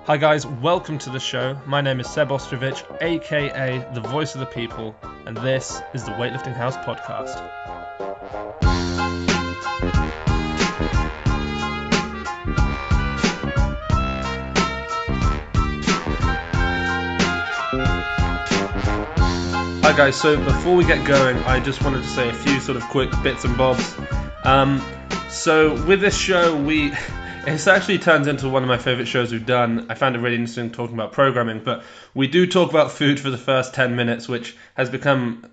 Hi guys, welcome to the show. My name is Seb Ostrovich, aka the Voice of the People, and this is the Weightlifting House podcast. Hi guys, so before we get going, I just wanted to say a few sort of quick bits and bobs. So with this show, it's actually turns into one of my favourite shows we've done. I found it really interesting talking about programming, but we do talk about food for the first 10 minutes, which has become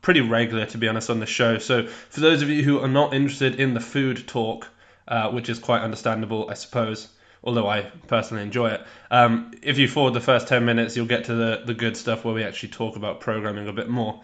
pretty regular, to be honest, on the show. So for those of you who are not interested in the food talk, which is quite understandable, I suppose, although I personally enjoy it, if you forward the first 10 minutes, you'll get to the good stuff where we actually talk about programming a bit more.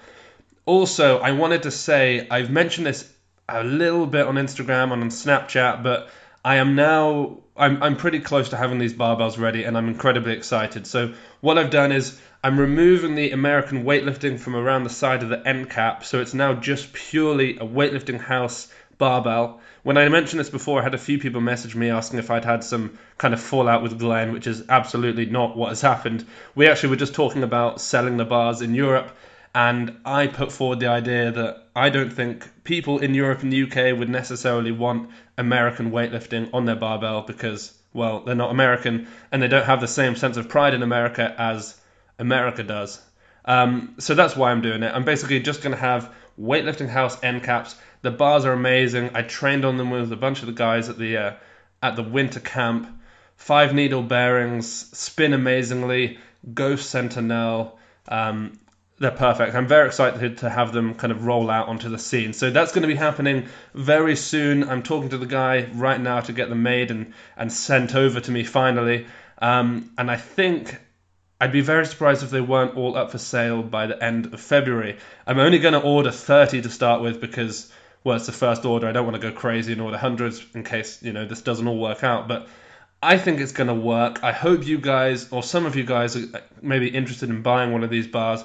Also, I wanted to say, I've mentioned this a little bit on Instagram and on Snapchat, but I'm pretty close to having these barbells ready, and I'm incredibly excited. So what I've done is I'm removing the American weightlifting from around the side of the end cap, so it's now just purely a Weightlifting House barbell. When I mentioned this before, I had a few people message me asking if I'd had some kind of fallout with Glenn, which is absolutely not what has happened. We actually were just talking about selling the bars in Europe, and I put forward the idea that I don't think people in Europe and the UK would necessarily want American weightlifting on their barbell because, well, they're not American and they don't have the same sense of pride in America as America does. So that's why I'm doing it. I'm basically just going to have Weightlifting House end caps. The bars are amazing. I trained on them with a bunch of the guys at the winter camp. 5 needle bearings, spin amazingly, Ghost Sentinel. They're perfect. I'm very excited to have them kind of roll out onto the scene. So that's going to be happening very soon. I'm talking to the guy right now to get them made and sent over to me finally. And I think I'd be very surprised if they weren't all up for sale by the end of February. I'm only going to order 30 to start with because, well, it's the first order. I don't want to go crazy and order hundreds in case, this doesn't all work out. But I think it's going to work. I hope you guys, or some of you guys, are maybe interested in buying one of these bars.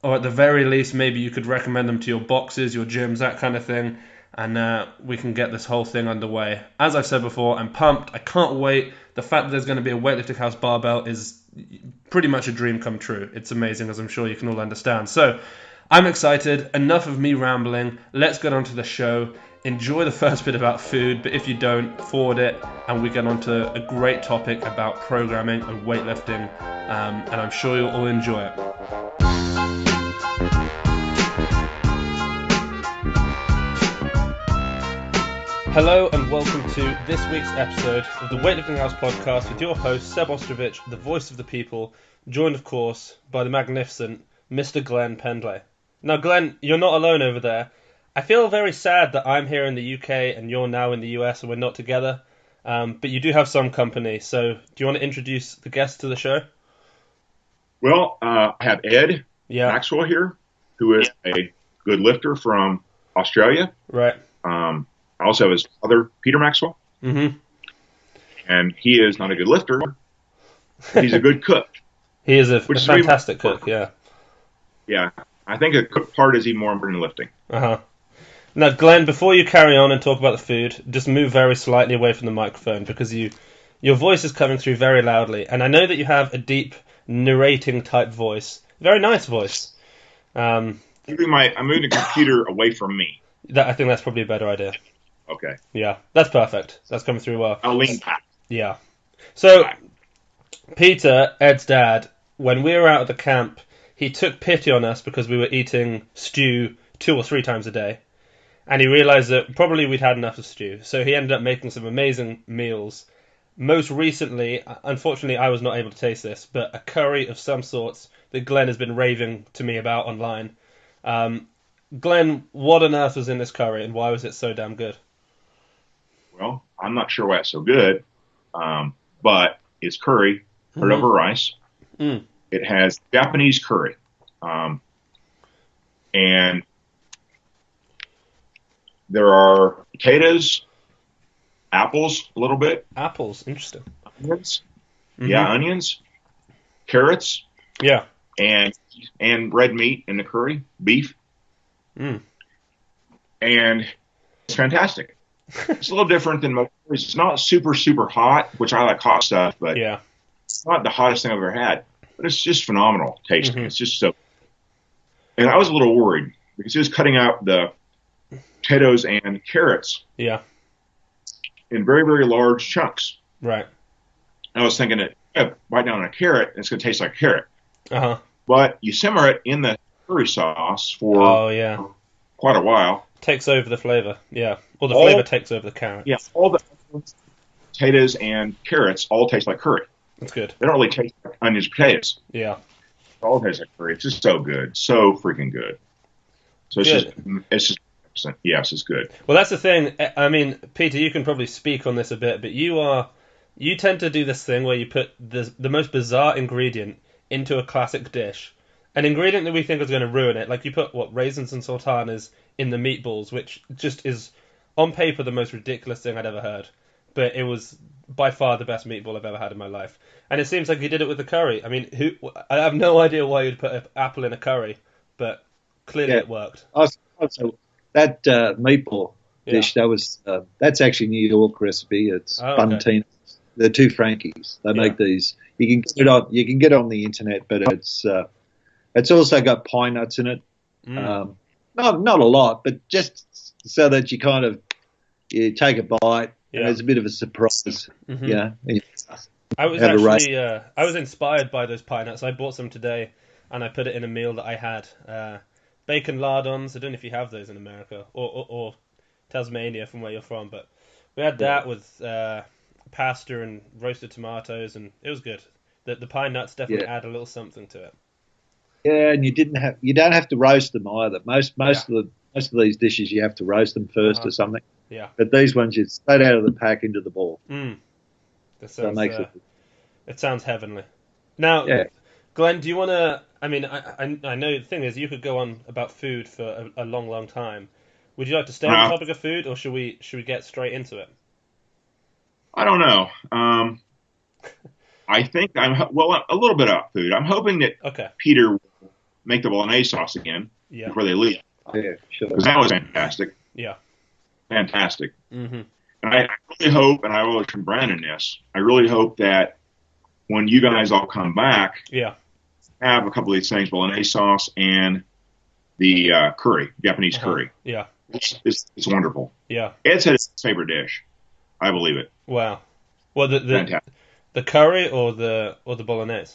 Or at the very least, maybe you could recommend them to your boxes, your gyms, that kind of thing. And we can get this whole thing underway. As I've said before, I'm pumped. I can't wait. The fact that there's going to be a Weightlifting House barbell is pretty much a dream come true. It's amazing, as I'm sure you can all understand. So I'm excited. Enough of me rambling. Let's get on to the show. Enjoy the first bit about food, but if you don't, forward it, and we get on to a great topic about programming and weightlifting, and I'm sure you'll all enjoy it. Hello and welcome to this week's episode of the Weightlifting House podcast with your host, Seb Ostrovich, the voice of the people, joined, of course, by the magnificent Mr. Glenn Pendlay. Now, Glenn, you're not alone over there. I feel very sad that I'm here in the UK and you're now in the US and we're not together, but you do have some company. So do you want to introduce the guests to the show? Well, I have Ed Maxwell here, who is a good lifter from Australia. Right. I also have his father, Peter Maxwell. Mm-hmm. And he is not a good lifter, but he's a good cook. He is a fantastic cook, yeah. Yeah. I think a cook part is even more important than lifting. Uh-huh. Now, Glenn, before you carry on and talk about the food, just move very slightly away from the microphone because your voice is coming through very loudly. And I know that you have a deep narrating type voice. Very nice voice. I'm moving the computer away from me. I think that's probably a better idea. Okay. Yeah, that's perfect. That's coming through well. I'll lean back. Yeah. So, Peter, Ed's dad, when we were out at the camp, he took pity on us because we were eating stew 2 or 3 times a day. And he realised that probably we'd had enough of stew. So he ended up making some amazing meals. Most recently, unfortunately, I was not able to taste this, but a curry of some sorts that Glenn has been raving to me about online. Glenn, what on earth was in this curry and why was it so damn good? Well, I'm not sure why it's so good, but it's curry, poured over rice. Mm. It has Japanese curry. And there are potatoes, apples a little bit. Apples, interesting. Onions. Mm-hmm. Yeah, onions, carrots. Yeah. And red meat in the curry, beef. Mm. And it's fantastic. It's a little different than most curries. It's not super, super hot, which I like hot stuff, but yeah. It's not the hottest thing I've ever had, but it's just phenomenal tasting. Mm-hmm. It's just so. And I was a little worried because he was cutting out the potatoes and carrots. Yeah. In very, very large chunks. Right. I was thinking that bite down on a carrot, and it's going to taste like carrot. Uh-huh. But you simmer it in the curry sauce for quite a while. Takes over the flavor, yeah. Or the flavor takes over the carrot. Yeah, all the potatoes and carrots all taste like curry. That's good. They don't really taste like onions and potatoes. Yeah. They all taste like curry. It's just so good. So freaking good. So it's just yes, it's good. Well, that's the thing. I mean, Peter, you can probably speak on this a bit, but you tend to do this thing where you put the most bizarre ingredient into a classic dish, an ingredient that we think is going to ruin it. Like you put raisins and sultanas in the meatballs, which just is on paper the most ridiculous thing I'd ever heard, but it was by far the best meatball I've ever had in my life. And it seems like you did it with the curry. I mean, I have no idea why you'd put an apple in a curry, but clearly it worked. Also, that meatball dish, that's actually New York recipe. It's Buntino. They're two Frankies. They make these. You can get it on the internet, but it's also got pine nuts in it. Not a lot, but just so that you take a bite and there's a bit of a surprise. Mm-hmm. Yeah. I was inspired by those pine nuts. I bought some today and I put it in a meal that I had. Bacon lardons. I don't know if you have those in America or Tasmania from where you're from, but we had that with pasta and roasted tomatoes, and it was good. The pine nuts definitely add a little something to it. Yeah, and you don't have to roast them either. Most of these dishes you have to roast them first or something. Yeah. But these ones you straight out of the pack into the ball. It sounds heavenly. Now, Glenn, do you want to? I mean, I know the thing is you could go on about food for a long, long time. Would you like to stay on the topic of food, or should we get straight into it? I don't know. I think a little bit about food. I'm hoping that Peter will make the bolognese sauce again before they leave. Yeah, sure. Because that was fantastic. Yeah. Fantastic. Mm-hmm. And I really hope, and I will from Brandon this, I really hope that when you guys all come back, have a couple of these things, bolognese sauce and the curry, Japanese curry. Yeah. It's wonderful. Yeah. Ed said it's his favorite dish. I believe it. Wow. Well, the curry or the bolognese?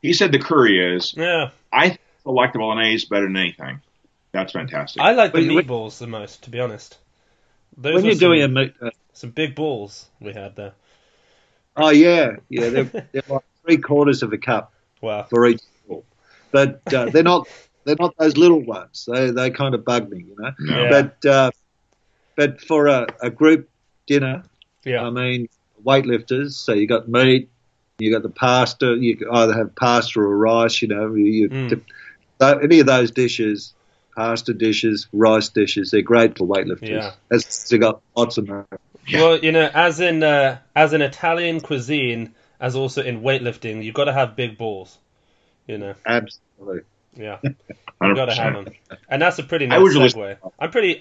He said the curry is. Yeah. I like the bolognese better than anything. That's fantastic. I like the meatballs the most, to be honest. When you're doing some big balls we had there. Oh yeah. They're like 3/4 of a cup. Wow. For each ball, but they're not those little ones. They kind of bug me, you know. No. But for a group dinner, yeah. I mean, weightlifters. So you got meat, you got the pasta. You can either have pasta or rice. You know, any of those dishes. Pasta dishes, rice dishes, they're great for weightlifters. Yeah. They got lots of them. Yeah. Well, you know, as in Italian cuisine, as also in weightlifting, you've got to have big balls. You know. Absolutely. Yeah. You've got to have them. And that's a pretty nice segue. I'm pretty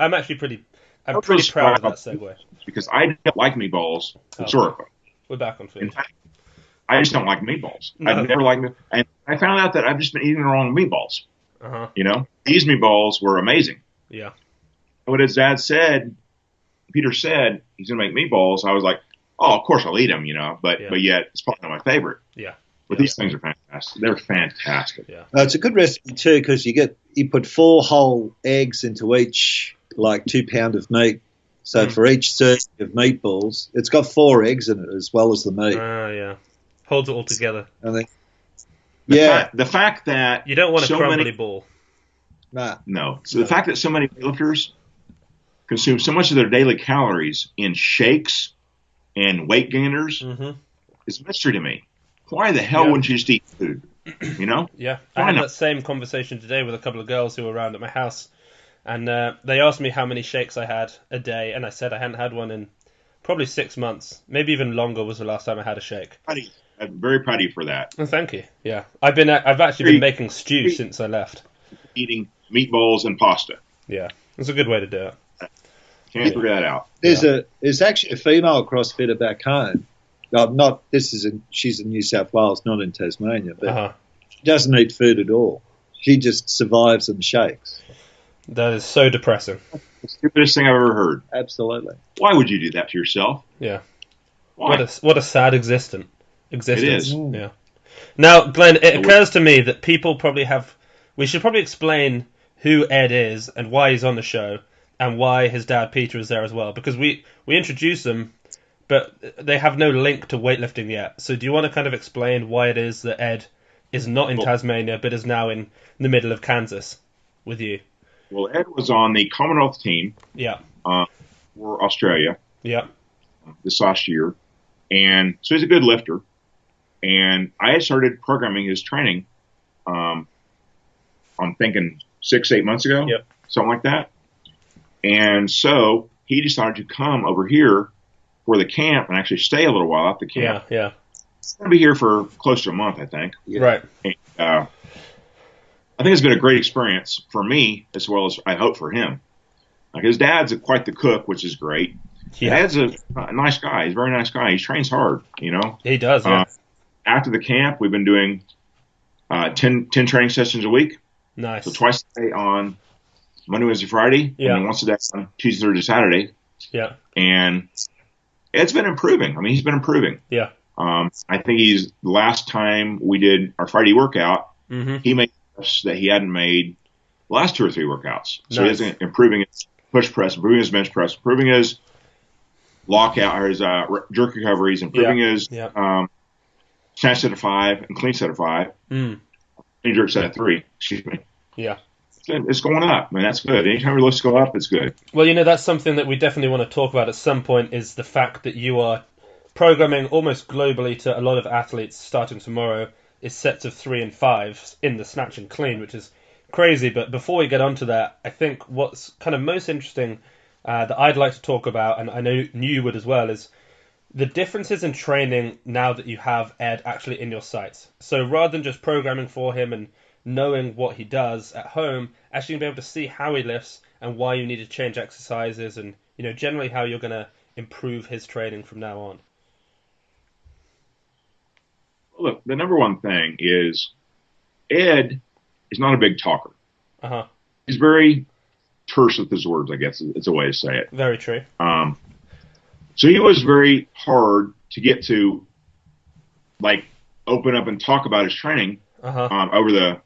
proud of that segue. Because I don't like meatballs historically. We're back on food. In fact, I just don't like meatballs. No. I've never liked them. And I found out that I've just been eating the wrong meatballs. Uh-huh. You know, these meatballs were amazing. Yeah. What his dad said, Peter said he's going to make meatballs. I was like, oh, of course I'll eat them, you know, but yet it's probably not my favorite. Yeah. But these things are fantastic. They're fantastic. Yeah. It's a good recipe too because you put 4 whole eggs into each, like 2 pound of meat. So for each serving of meatballs, it's got 4 eggs in it as well as the meat. Yeah. Holds it all together. I think. The fact that you don't want a crumbly ball. Nah. No. So the fact that so many weightlifters consume so much of their daily calories in shakes and weight gainers is a mystery to me. Why the hell wouldn't you just eat food? You know? Yeah. I had that same conversation today with a couple of girls who were around at my house, and they asked me how many shakes I had a day, and I said I hadn't had one in probably 6 months. Maybe even longer was the last time I had a shake. I'm very proud of you for that. Well, thank you. Yeah, I've actually been making stew since I left. Eating meatballs and pasta. Yeah, it's a good way to do it. Can't figure that out. There's actually a female CrossFitter back home Not this is she's in New South Wales, not in Tasmania, but she doesn't eat food at all. She just survives and shakes. That is so depressing. The stupidest thing I've ever heard. Absolutely. Why would you do that to yourself? Yeah. Why? What a sad existence. It is. Yeah. Now, Glenn, it occurs to me that people probably we should probably explain who Ed is and why he's on the show and why his dad Peter is there as well, because we introduce them, but they have no link to weightlifting yet. So do you want to kind of explain why it is that Ed is not in Tasmania but is now in the middle of Kansas with you? Well, Ed was on the Commonwealth team for Australia this last year, and so he's a good lifter. And I had started programming his training, I'm thinking 6-8 months ago, something like that. And so he decided to come over here for the camp and actually stay a little while at the camp. Yeah. He's going to be here for close to a month, I think. Yeah. Right. And, I think it's been a great experience for me as well as I hope for him. Like his dad's quite the cook, which is great. Yeah. Dad's a nice guy. He's a very nice guy. He trains hard, you know. He does, yeah. After the camp, we've been doing 10 training sessions a week. Nice. So twice a day on Monday, Wednesday, Friday, and then once a day on Tuesday, Thursday, Saturday. Yeah. And Ed's been improving. I mean, he's been improving. Yeah. I think the last time we did our Friday workout, he made lifts that he hadn't made the last 2 or 3 workouts. So he's improving his push press, improving his bench press, improving his lockout or his jerk recoveries, improving his snatch set of 5 and clean set of 5. Clean jerk set of 3. Excuse me. Yeah. It's going up. I mean, that's good. Anytime your lifts go up, it's good. Well, you know, that's something that we definitely want to talk about at some point is the fact that you are programming almost globally to a lot of athletes starting tomorrow is sets of 3 and 5 in the snatch and clean, which is crazy. But before we get onto that, I think what's kind of most interesting that I'd like to talk about, and I know you would as well, is the differences in training now that you have Ed actually in your sights. So rather than just programming for him and knowing what he does at home, actually be able to see how he lifts and why you need to change exercises and, you know, generally how you're going to improve his training from now on. Look, the number one thing is Ed is not a big talker. He's very terse with his words, I guess it's a way to say it. Very true. So he was very hard to get to, like, open up and talk about his training over the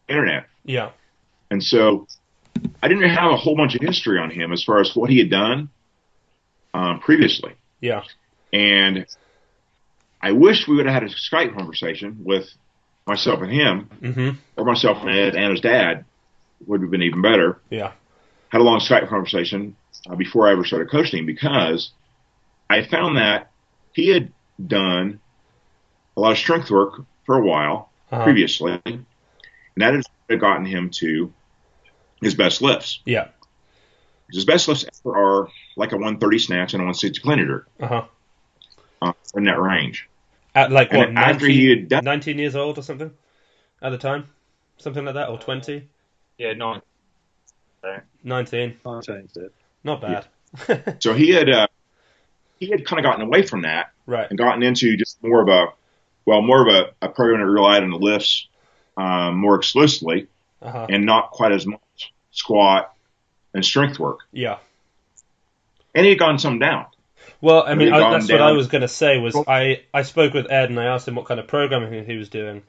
internet. Yeah. And so I didn't have a whole bunch of history on him as far as what he had done previously. Yeah. And I wish we would have had a Skype conversation with myself and him, or myself and Ed and his dad, would have been even better. Yeah. Had a long Skype conversation before I ever started coaching, because I found that he had done a lot of strength work for a while previously, and that had gotten him to his best lifts. Yeah. His best lifts ever are like a 130 snatch and a 160 clean and jerk. In that range. At like what, after he had done 19 years old or something at the time? Something like that, or 20? Yeah, 19. 19. Not bad. Yeah. So he had kind of gotten away from that, right, and gotten into just more of a program that relied on the lifts more exclusively, and not quite as much squat and strength work. Yeah. And he had gone some down. Well, I mean, that's what I was going to say was I spoke with Ed and I asked him what kind of programming he was doing,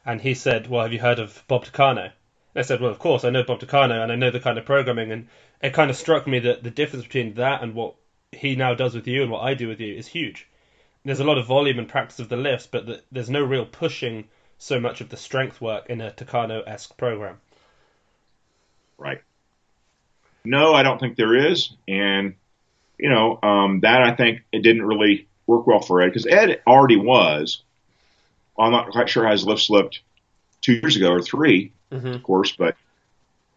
and he said, well, have you heard of Bob Tucano? I said, well, of course, I know Bob Tucano and I know the kind of programming, and it kind of struck me that the difference between that and what he now does with you and what I do with you is huge. There's a lot of volume and practice of the lifts, but there's no real pushing so much of the strength work in a Tucano-esque program. Right. No, I don't think there is, and you know, that I think it didn't really work well for Ed, because Ed already was. I'm not quite sure how his lift slipped 2 years ago or 3, of course, but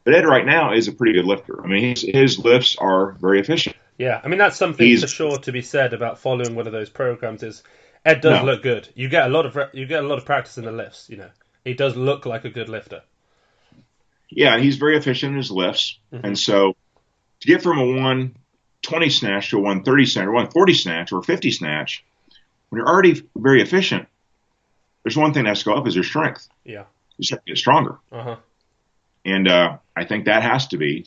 Ed right now is a pretty good lifter. I mean, his lifts are very efficient. Yeah, I mean, that's something for sure to be said about following one of those programs. Is Ed does look good. You get a lot of practice in the lifts. You know, he does look like a good lifter. Yeah, he's very efficient in his lifts, and so to get from a 120 snatch to a 130 snatch, or 140 snatch, or 50 snatch, when you're already very efficient, there's one thing that has to go up is your strength. Yeah. You just have to get stronger. Uh-huh. And I think that has to be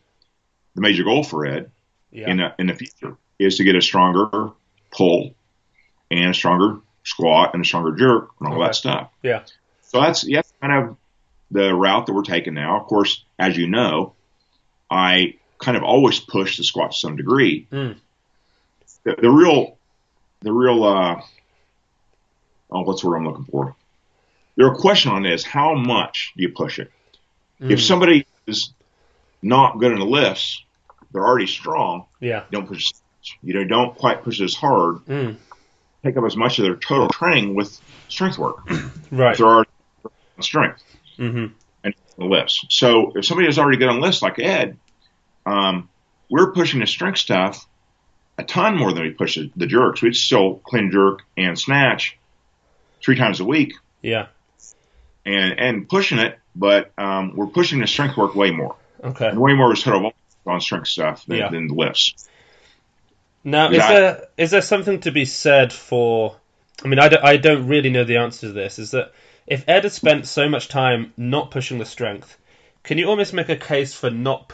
the major goal for Ed in the future, is to get a stronger pull and a stronger squat and a stronger jerk and all that stuff. Yeah. So that's kind of the route that we're taking now. Of course, as you know, I kind of always push the squat to some degree. The real what's the word I'm looking for? The real question on this: how much do you push it? If somebody is not good in the lifts, they're already strong. Yeah. Don't push. Don't quite push as hard. Take up as much of their total training with strength work. Right. If they're already on strength and the lifts. So if somebody is already good on lifts like Ed, we're pushing the strength stuff a ton more than we push the jerks. We'd still clean jerk and snatch 3 times a week. Yeah. And pushing it, but we're pushing the strength work way more. Okay. And way more is total on strength stuff than the lifts. Now, is there something to be said for? I mean, I don't really know the answer to this. Is that if Ed has spent so much time not pushing the strength, can you almost make a case for not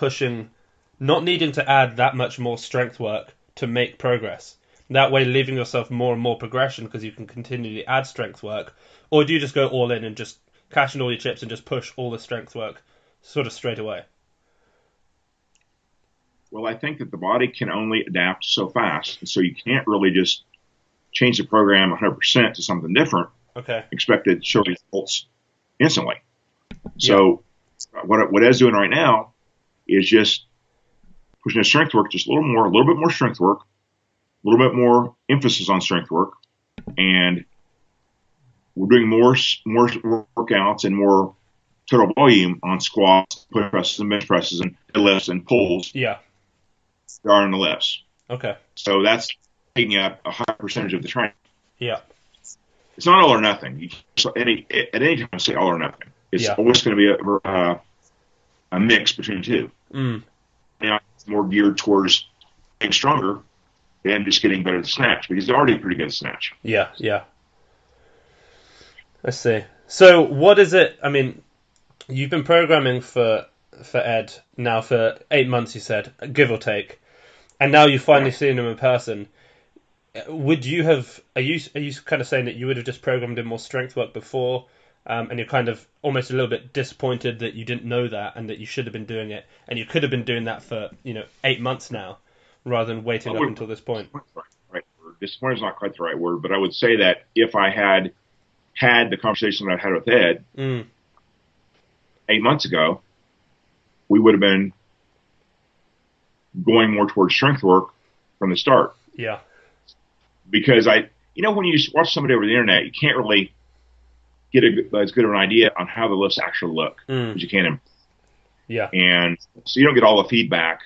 needing to add that much more strength work to make progress? That way, leaving yourself more and more progression because you can continually add strength work, or do you just go all in and just cash in all your chips and just push all the strength work sort of straight away? Well, I think that the body can only adapt so fast, and so you can't really just change the program 100% to something different. Okay. Expect it to show results instantly. So what Ed's doing right now is just pushing the strength work just a little bit more strength work, a little bit more emphasis on strength work, and we're doing more workouts and more total volume on squats, push presses, and bench presses, and lifts and pulls. Yeah. There are in the lifts. Okay. So that's taking up a higher percentage of the training. Yeah. It's not all or nothing. At any time, say all or nothing. It's always going to be a mix between the two. Now, it's more geared towards getting stronger and just getting better at the snatch, because he's already pretty good at snatch. Yeah, yeah. I see. So what is it? I mean, you've been programming for Ed now for 8 months, you said, give or take, and now you've finally seen him in person. Would you have? Are you kind of saying that you would have just programmed in more strength work before, and you're kind of almost a little bit disappointed that you didn't know that and that you should have been doing it, and you could have been doing that for 8 months now, rather than waiting up until this point? Right. Disappointed is not quite the right word, but I would say that if I had the conversation that I had with Ed 8 months ago, we would have been going more towards strength work from the start. Yeah. Because when you watch somebody over the internet, you can't really get as good of an idea on how the lifts actually look as you can. Yeah. And so you don't get all the feedback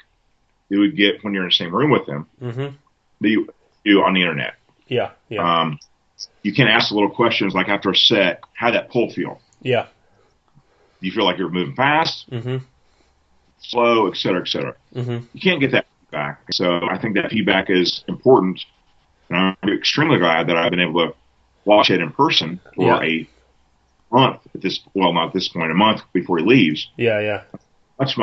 you would get when you're in the same room with them that you do on the internet. Yeah. Yeah. You can ask the little questions like after a set, how'd that pull feel? Yeah. Do you feel like you're moving fast, slow, et cetera, et cetera? You can't get that feedback. So I think that feedback is important. And I'm extremely glad that I've been able to watch it in person for a month not at this point, a month before he leaves. Yeah, yeah. Much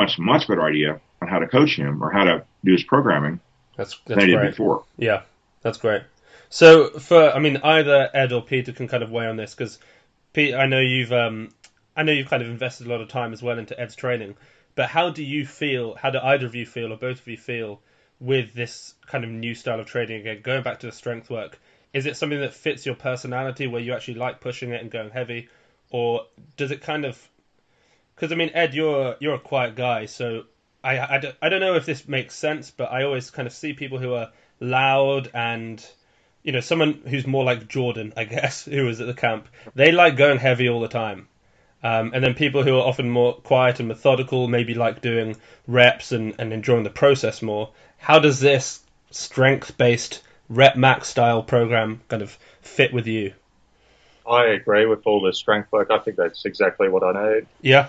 better idea on how to coach him or how to do his programming that's than I did great. before. Yeah, that's great. So either Ed or Peter can kind of weigh on this, because Pete, I know you've kind of invested a lot of time as well into Ed's training, but how do either of you feel, or both of you feel, with this kind of new style of training again, going back to the strength work? Is it something that fits your personality where you actually like pushing it and going heavy, or does it kind of, because Ed, you're a quiet guy, so I don't know if this makes sense, but I always kind of see people who are loud and someone who's more like Jordan, I guess, who was at the camp, they like going heavy all the time. And then people who are often more quiet and methodical maybe like doing reps and enjoying the process more. How does this strength-based rep max style program kind of fit with you? I agree with all the strength work. I think that's exactly what I need. Yeah.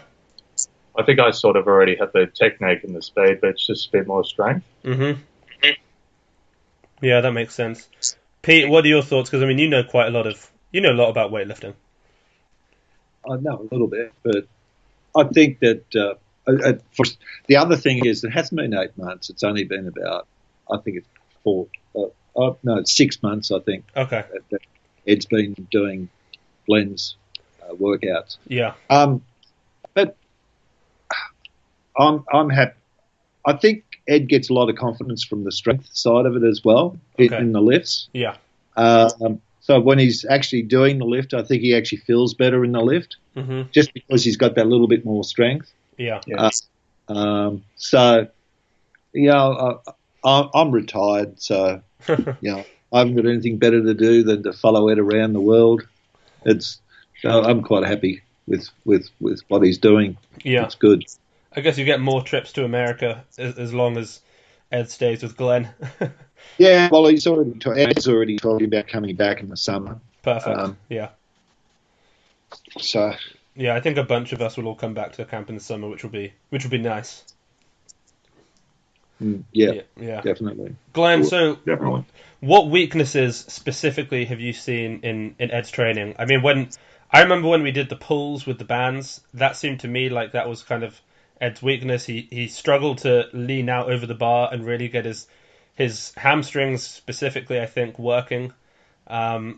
I think I sort of already have the technique and the speed, but it's just a bit more strength. Yeah, that makes sense. Pete, what are your thoughts? Because I mean, you know a lot about weightlifting. I know a little bit, but I think that the other thing is it hasn't been 8 months. It's only been about, I think it's 6 months. I think. Okay. That Ed's been doing blends workouts. Yeah. But I'm happy. I think Ed gets a lot of confidence from the strength side of it as well in the lifts. Yeah. So when he's actually doing the lift, I think he actually feels better in the lift, just because he's got that little bit more strength. Yeah. So, I'm retired, so I haven't got anything better to do than to follow Ed around the world. I'm quite happy with what he's doing. Yeah, it's good. I guess you get more trips to America as long as Ed stays with Glenn. Yeah, well, Ed's already talking about coming back in the summer. Perfect. Yeah. So. Yeah, I think a bunch of us will all come back to camp in the summer, which will be nice. Yeah, definitely. Glenn, definitely. What weaknesses specifically have you seen in Ed's training? I mean, I remember when we did the pulls with the bands, that seemed to me like that was kind of Ed's weakness. He struggled to lean out over the bar and really get his hamstrings specifically, I think, working. It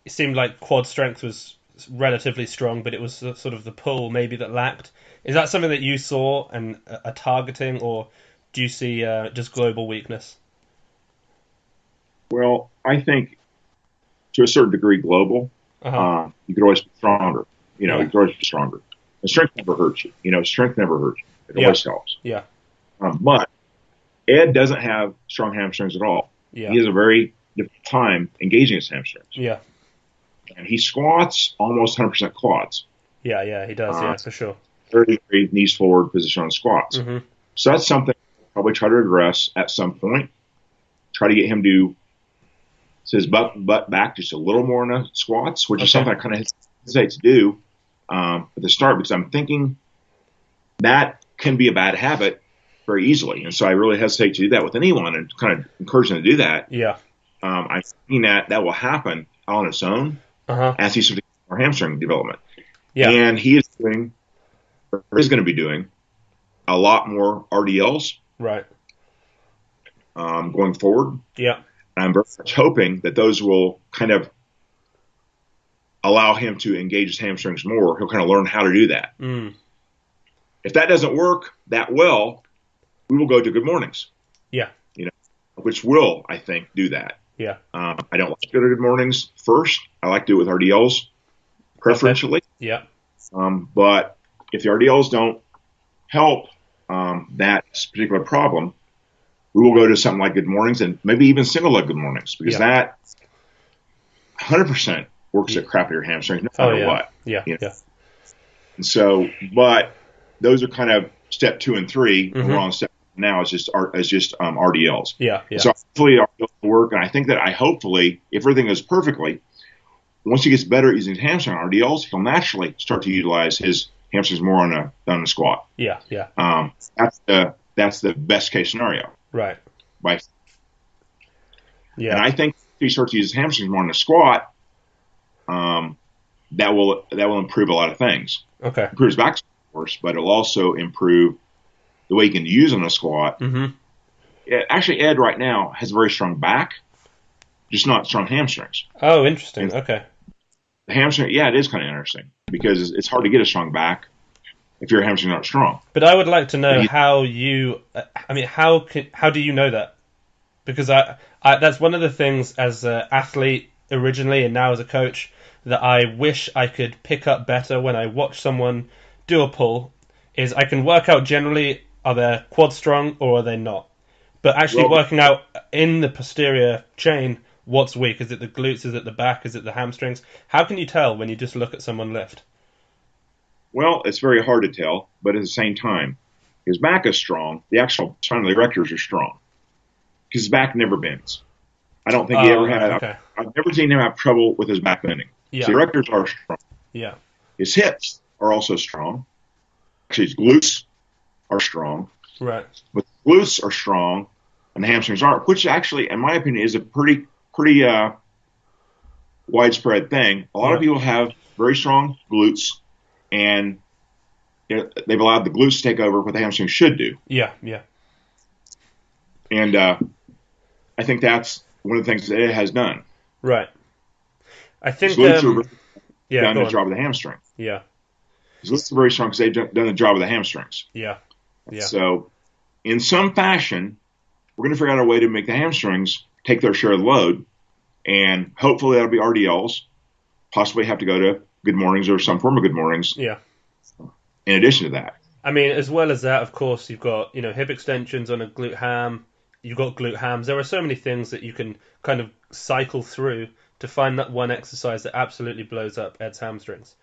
seemed like quad strength was relatively strong, but it was sort of the pull maybe that lacked. Is that something that you saw and are targeting, or do you see just global weakness? Well, I think to a certain degree global. You could always be stronger. You could always be stronger. And strength never hurts you. Strength never hurts you. It always helps. Yeah. But Ed doesn't have strong hamstrings at all. Yeah. He has a very difficult time engaging his hamstrings. Yeah. And he squats almost 100% quads. Yeah, he does, for sure. 30 degree knees forward position on squats. Mm-hmm. So that's something I'll probably try to address at some point. Try to get him to his butt back just a little more in the squats, which is something I kind of hesitate to do at the start, because I'm thinking that can be a bad habit very easily. And so I really hesitate to do that with anyone and kind of encourage them to do that. Yeah. I'm thinking that will happen on its own as he starts to get more hamstring development. Yeah. And he is going to be doing a lot more RDLs. Right. Going forward. Yeah. I'm very much hoping that those will kind of allow him to engage his hamstrings more. He'll kind of learn how to do that. If that doesn't work that well, we will go to good mornings. Yeah. Which will, I think, do that. Yeah. I don't like to go to good mornings first. I like to do it with RDLs, preferentially. Okay. Yeah. But if the RDLs don't help that particular problem, we will go to something like good mornings and maybe even single leg good mornings, because that 100% works the crap out of your hamstring, no matter what. Yeah. And so, but those are kind of step 2 and 3. And we're on step now is just RDLs. Yeah. So hopefully RDLs will work, and I think that hopefully, if everything goes perfectly, once he gets better at using his hamstring RDLs, he'll naturally start to utilize his hamstrings more on a squat. Yeah. That's the best case scenario. Right. And I think if he starts to use his hamstrings more on the squat, that will improve a lot of things. Okay. Improve his back, of course, but it'll also improve the way he can use on a squat. Actually, Ed right now has a very strong back, just not strong hamstrings. Oh, interesting. Okay. The hamstring, it is kind of interesting, because it's hard to get a strong back if your hamstrings aren't strong. But I would like to know how you. How do you know that? Because that's one of the things as an athlete originally and now as a coach that I wish I could pick up better when I watch someone do a pull. Is I can work out generally, are they quad strong or are they not? But actually working out in the posterior chain, what's weak? Is it the glutes? Is it the back? Is it the hamstrings? How can you tell when you just look at someone lift? Well, it's very hard to tell, but at the same time, his back is strong. The actual spinal erectors are strong, because his back never bends. I don't think he ever had. Okay. I've never seen him have trouble with his back bending. Yeah. So the erectors are strong. Yeah. His hips are also strong. Actually, his glutes are strong. Right. But the glutes are strong, and the hamstrings aren't, which actually, in my opinion, is a pretty pretty widespread thing. A lot of people have very strong glutes, and they've allowed the glutes to take over what the hamstrings should do. Yeah, yeah. And I think that's one of the things that it has done. Right. I think glutes are done the on. job of the hamstring. Yeah. The glutes are very strong because they've done the job of the hamstrings. Yeah. Yeah. So, in some fashion, we're going to figure out a way to make the hamstrings take their share of the load, and hopefully that'll be RDLs. Possibly have to go to good mornings or some form of good mornings. Yeah. In addition to that, I mean, as well as that, of course, you've got hip extensions on a glute ham. You've got glute hams. There are so many things that you can kind of cycle through to find that one exercise that absolutely blows up Ed's hamstrings.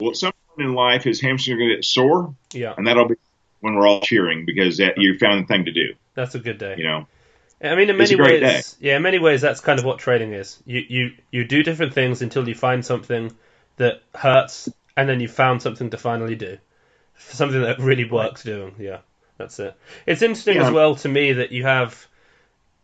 Well, at some point in life, his hamstrings are going to get sore. Yeah. And that'll be when we're all cheering because you found the thing to do. That's a good day. I mean, in many ways, in many ways, that's kind of what training is. You do different things until you find something that hurts, and then you found something to finally do. Something that really works doing. Yeah, that's it. It's interesting as well to me that you have...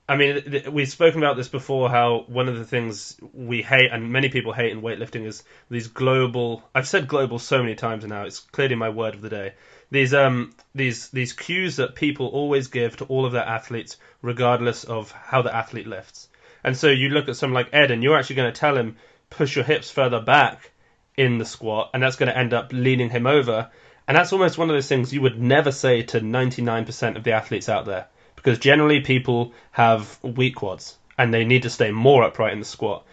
I mean, we've spoken about this before, how one of the things we hate, and many people hate in weightlifting, is these global... I've said global so many times now, it's clearly my word of the day. These cues that people always give to all of their athletes, regardless of how the athlete lifts. And so you look at someone like Ed, and you're actually going to tell him, push your hips further back in the squat, and that's going to end up leaning him over. And that's almost one of those things you would never say to 99% of the athletes out there. Because generally people have weak quads and they need to stay more upright in the squat.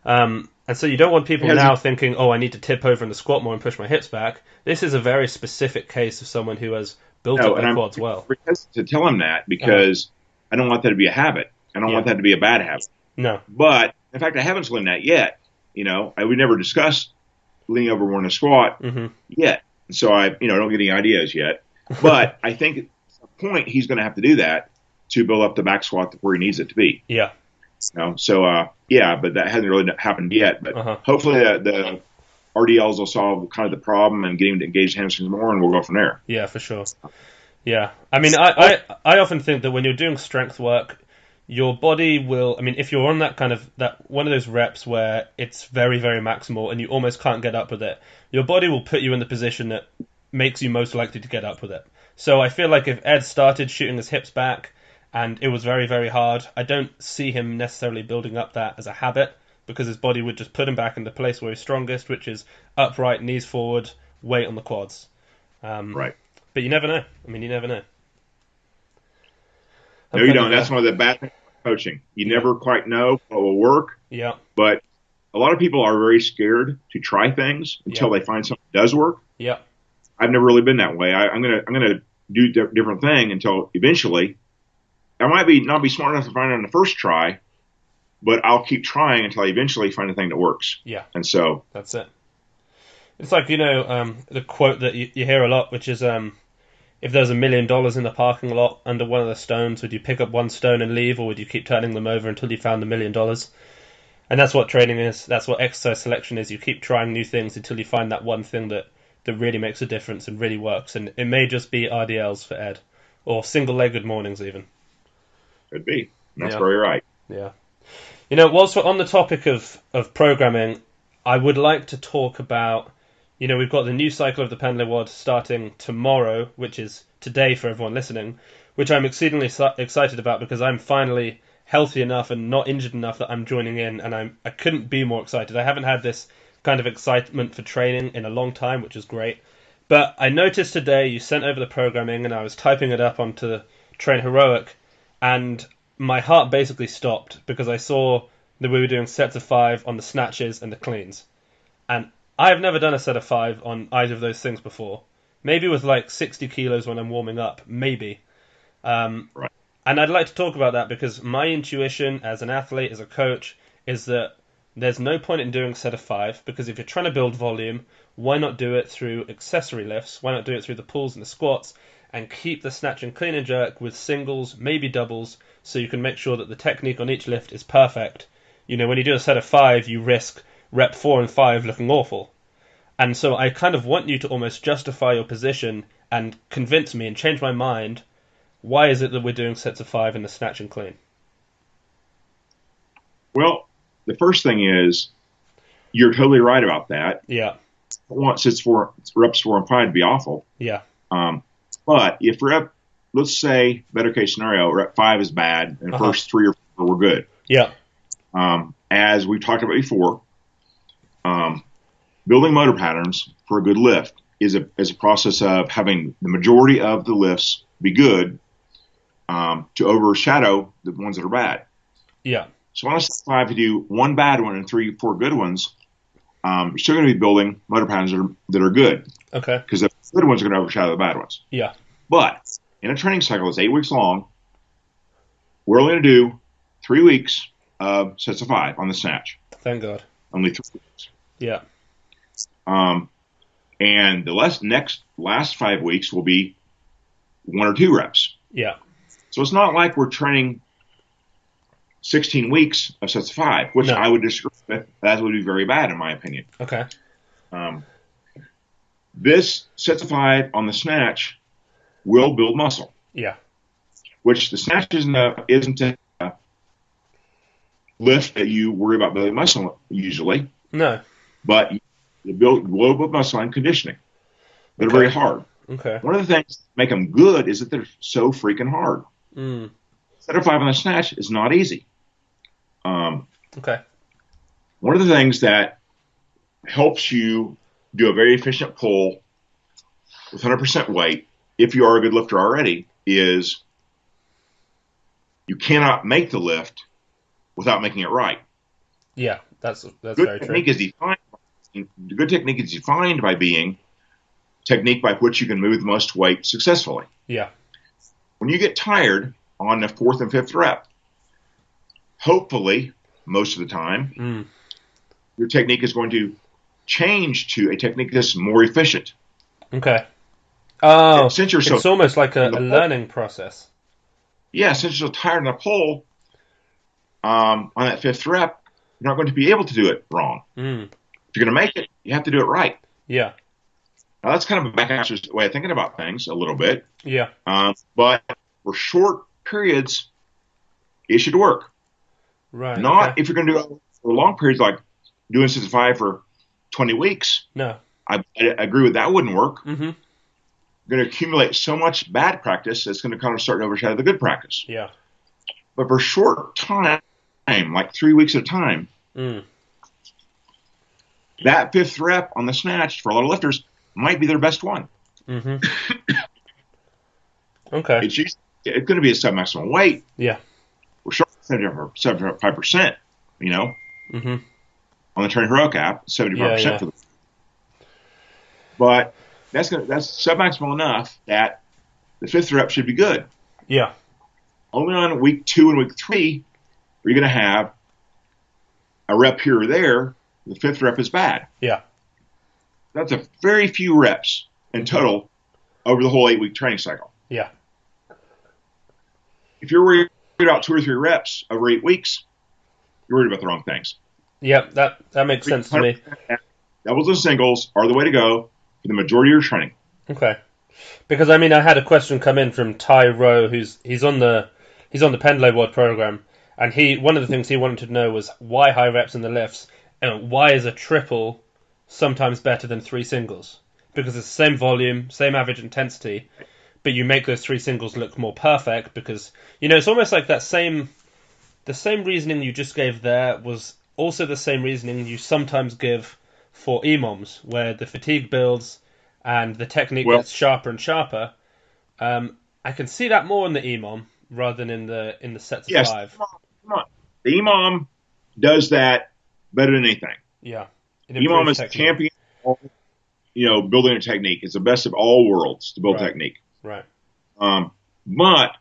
And so you don't want people now thinking, oh, I need to tip over in the squat more and push my hips back. This is a very specific case of someone who has built up their quads well. I'm to tell him that because I don't want that to be a habit. I don't want that to be a bad habit. No. But, in fact, I haven't told him that yet. I would never discuss leaning over more in a squat yet. So I don't get any ideas yet. But I think at some point he's going to have to do that to build up the back squat where he needs it to be. Yeah. But that hasn't really happened yet. But hopefully the RDLs will solve kind of the problem and get him to engage the hamstrings more, and we'll go from there. Yeah, for sure. Yeah. I mean, I often think that when you're doing strength work, your body will, I mean, if you're on that one of those reps where it's very, very maximal and you almost can't get up with it, your body will put you in the position that makes you most likely to get up with it. So I feel like if Ed started shooting his hips back and it was very, very hard, I don't see him necessarily building up that as a habit, because his body would just put him back in the place where he's strongest, which is upright, knees forward, weight on the quads. Right. But you never know. I mean, you never know. No, you don't. That's one of the bad things about coaching. You never quite know what will work. Yeah. But a lot of people are very scared to try things until they find something that does work. Yeah. I've never really been that way. I'm gonna do different thing until eventually. I might not be smart enough to find it on the first try, but I'll keep trying until I eventually find a thing that works. Yeah. And so that's it. It's like, the quote that you hear a lot, which is, if there's $1 million in the parking lot under one of the stones, would you pick up one stone and leave, or would you keep turning them over until you found $1 million? And that's what training is. That's what exercise selection is. You keep trying new things until you find that one thing that really makes a difference and really works. And it may just be RDLs for Ed, or single-legged mornings even. Could be. That's very right. Yeah. Whilst we're on the topic of programming, I would like to talk about, we've got the new cycle of the Pendlay WOD starting tomorrow, which is today for everyone listening, which I'm exceedingly excited about because I'm finally healthy enough and not injured enough that I'm joining in, and I couldn't be more excited. I haven't had this kind of excitement for training in a long time, which is great. But I noticed today you sent over the programming, and I was typing it up onto Train Heroic, and my heart basically stopped because I saw that we were doing sets of 5 on the snatches and the cleans. And I've never done a set of 5 on either of those things before. Maybe with like 60 kilos when I'm warming up, maybe. Right. And I'd like to talk about that because my intuition as an athlete, as a coach, is that there's no point in doing a set of 5, because if you're trying to build volume, why not do it through accessory lifts? Why not do it through the pulls and the squats, and keep the snatch and clean and jerk with singles, maybe doubles, so you can make sure that the technique on each lift is perfect. When you do a set of 5, you risk rep 4 and 5 looking awful. And so I kind of want you to almost justify your position and convince me and change my mind. Why is it that we're doing sets of 5 in the snatch and clean? Well, the first thing is you're totally right about that. Yeah. I want reps 4 and 5 to be awful. Yeah. But if let's say better case scenario, rep 5 is bad and the first 3 or 4 were good. Yeah. As we've talked about before, building motor patterns for a good lift is a process of having the majority of the lifts be good to overshadow the ones that are bad. Yeah. So on a set 5, if you do 1 bad one and 3, 4 good ones, you're still going to be building motor patterns that are good. Okay. Because the good ones are going to overshadow the bad ones. Yeah. But in a training cycle that's 8 weeks long, we're only going to do 3 weeks of sets of 5 on the snatch. Thank God. Only 3 weeks. Yeah. And the last 5 weeks will be 1 or 2 reps. Yeah. So it's not like we're training 16 weeks of sets of 5, which I would disagree with. That would be very bad in my opinion. Okay. This sets of 5 on the snatch will build muscle. Yeah. Which the snatch isn't a lift that you worry about building muscle usually. No. But you build global muscle and conditioning. They're very hard. Okay. One of the things that make them good is that they're so freaking hard. Set of 5 on the snatch is not easy. Okay. One of the things that helps you do a very efficient pull with 100% weight, if you are a good lifter already, is you cannot make the lift without making it right. Yeah, that's good very true. Good technique is defined by being technique by which you can move the most weight successfully. Yeah. When you get tired on the 4th and 5th rep, hopefully, most of the time, your technique is going to change to a technique that's more efficient. Okay. Oh, since you're it's almost like a learning process. Yeah, since you're so tired on the pull, on that 5th rep, you're not going to be able to do it wrong. If you're going to make it, you have to do it right. Yeah. Now, that's kind of a backwards way of thinking about things a little bit. Yeah. But for short periods, it should work. Right. Not if you're going to do it for long periods, like doing sets of 5 for 20 weeks. No. I agree with that wouldn't work. Mm-hmm. You're going to accumulate so much bad practice that's going to kind of start to overshadow the good practice. Yeah. But for short time, like 3 weeks at a time, that 5th rep on the snatch for a lot of lifters might be their best one. Mm-hmm. Okay. It's going to be a submaximal weight. Yeah. We're short 75%, you know. Mm-hmm. On the Training Heroic app, 75% for them. But that's submaximal enough that the 5th rep should be good. Yeah. Only on week 2 and week 3 are you going to have a rep here or there. The 5th rep is bad. Yeah. That's a very few reps in total over the whole 8-week training cycle. Yeah. If you're worried about 2 or 3 reps over 8 weeks, you're worried about the wrong things. Yeah, that makes sense to me. Doubles and singles are the way to go for the majority of your training. Okay. Because I had a question come in from Ty Rowe, he's on the Pendlay World program, and one of the things he wanted to know was why high reps in the lifts, and why is a triple sometimes better than 3 singles? Because it's the same volume, same average intensity, but you make those 3 singles look more perfect because it's almost like the same reasoning you just gave there was also the same reasoning you sometimes give for EMOMs, where the fatigue builds and the technique gets sharper and sharper. I can see that more in the EMOM rather than in the sets of 5. The EMOM does that better than anything. Yeah. EMOM is champion, building a technique. It's the best of all worlds to build technique. Right. But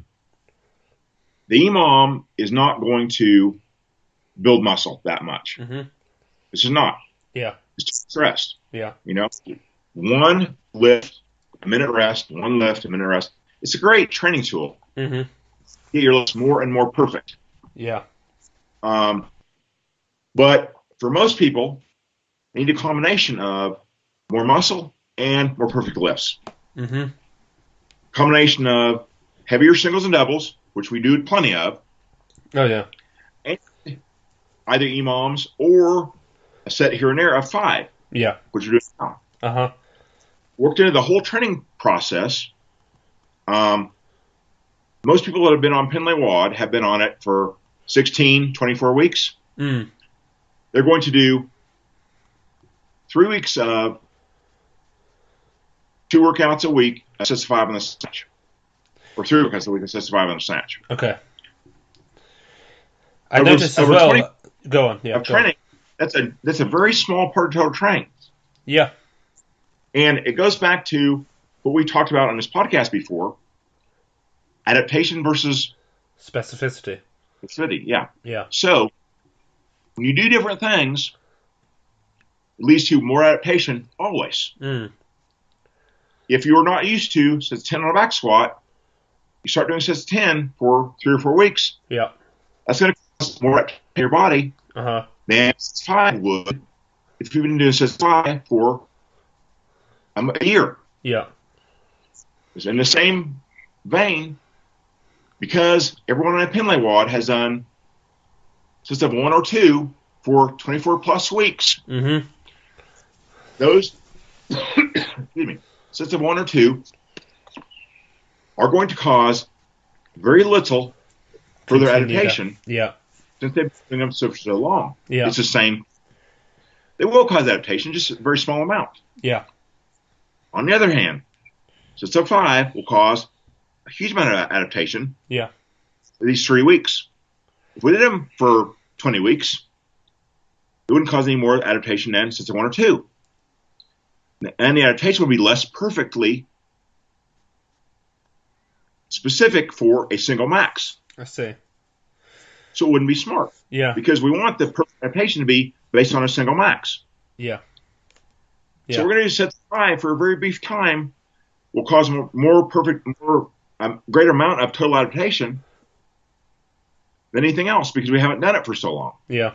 the EMOM is not going to build muscle that much. Mm-hmm. This is not. Yeah. It's just rest. Yeah. 1 lift, a minute rest, 1 lift, a minute rest. It's a great training tool. Mm-hmm. Get your lifts more and more perfect. Yeah. But for most people, they need a combination of more muscle and more perfect lifts. Mm-hmm. Combination of heavier singles and doubles, which we do plenty of. Oh, yeah. And either EMOMs or a set here and there of 5. Yeah. Which we're doing now. Uh-huh. Worked into the whole training process. Most people that have been on Pendlay WOD have been on it for 16, 24 weeks. Mm. They're going to do 3 weeks of 2 workouts a week, sets of 5 on the snatch. Or 3 workouts a week, sets of 5 on the snatch. Okay. I noticed as well. Go on. Yeah. Training. That's a very small part of total training. Yeah. And it goes back to what we talked about on this podcast before: adaptation versus specificity. Specificity, yeah. Yeah. So when you do different things, it leads to more adaptation always. Mm. If you're not used to sets 10 on a back squat, you start doing sets 10 for 3 or 4 weeks. Yeah. That's going to cause more adaptation in your body than sets 5 would if you've been doing sets 5 for a year. Yeah. It's in the same vein, because everyone on a Pendlay WOD has done sets of 1 or 2 for 24 plus weeks. Mm-hmm. Those excuse me, sets of 1 or 2 are going to cause very little further adaptation. Yeah. Since they've been doing them for so long. Yeah. It's the same. They will cause adaptation, just a very small amount. Yeah. On the other hand, sets of 5 will cause a huge amount of adaptation. Yeah. For these 3 weeks. If we did them for 20 weeks, it wouldn't cause any more adaptation than sets of 1 or 2. And the adaptation would be less perfectly specific for a single max. I see. So it wouldn't be smart. Yeah. Because we want the perfect adaptation to be based on a single max. Yeah. So we're going to do sets of 5 for a very brief time. Will cause more greater amount of total adaptation than anything else, because we haven't done it for so long. Yeah.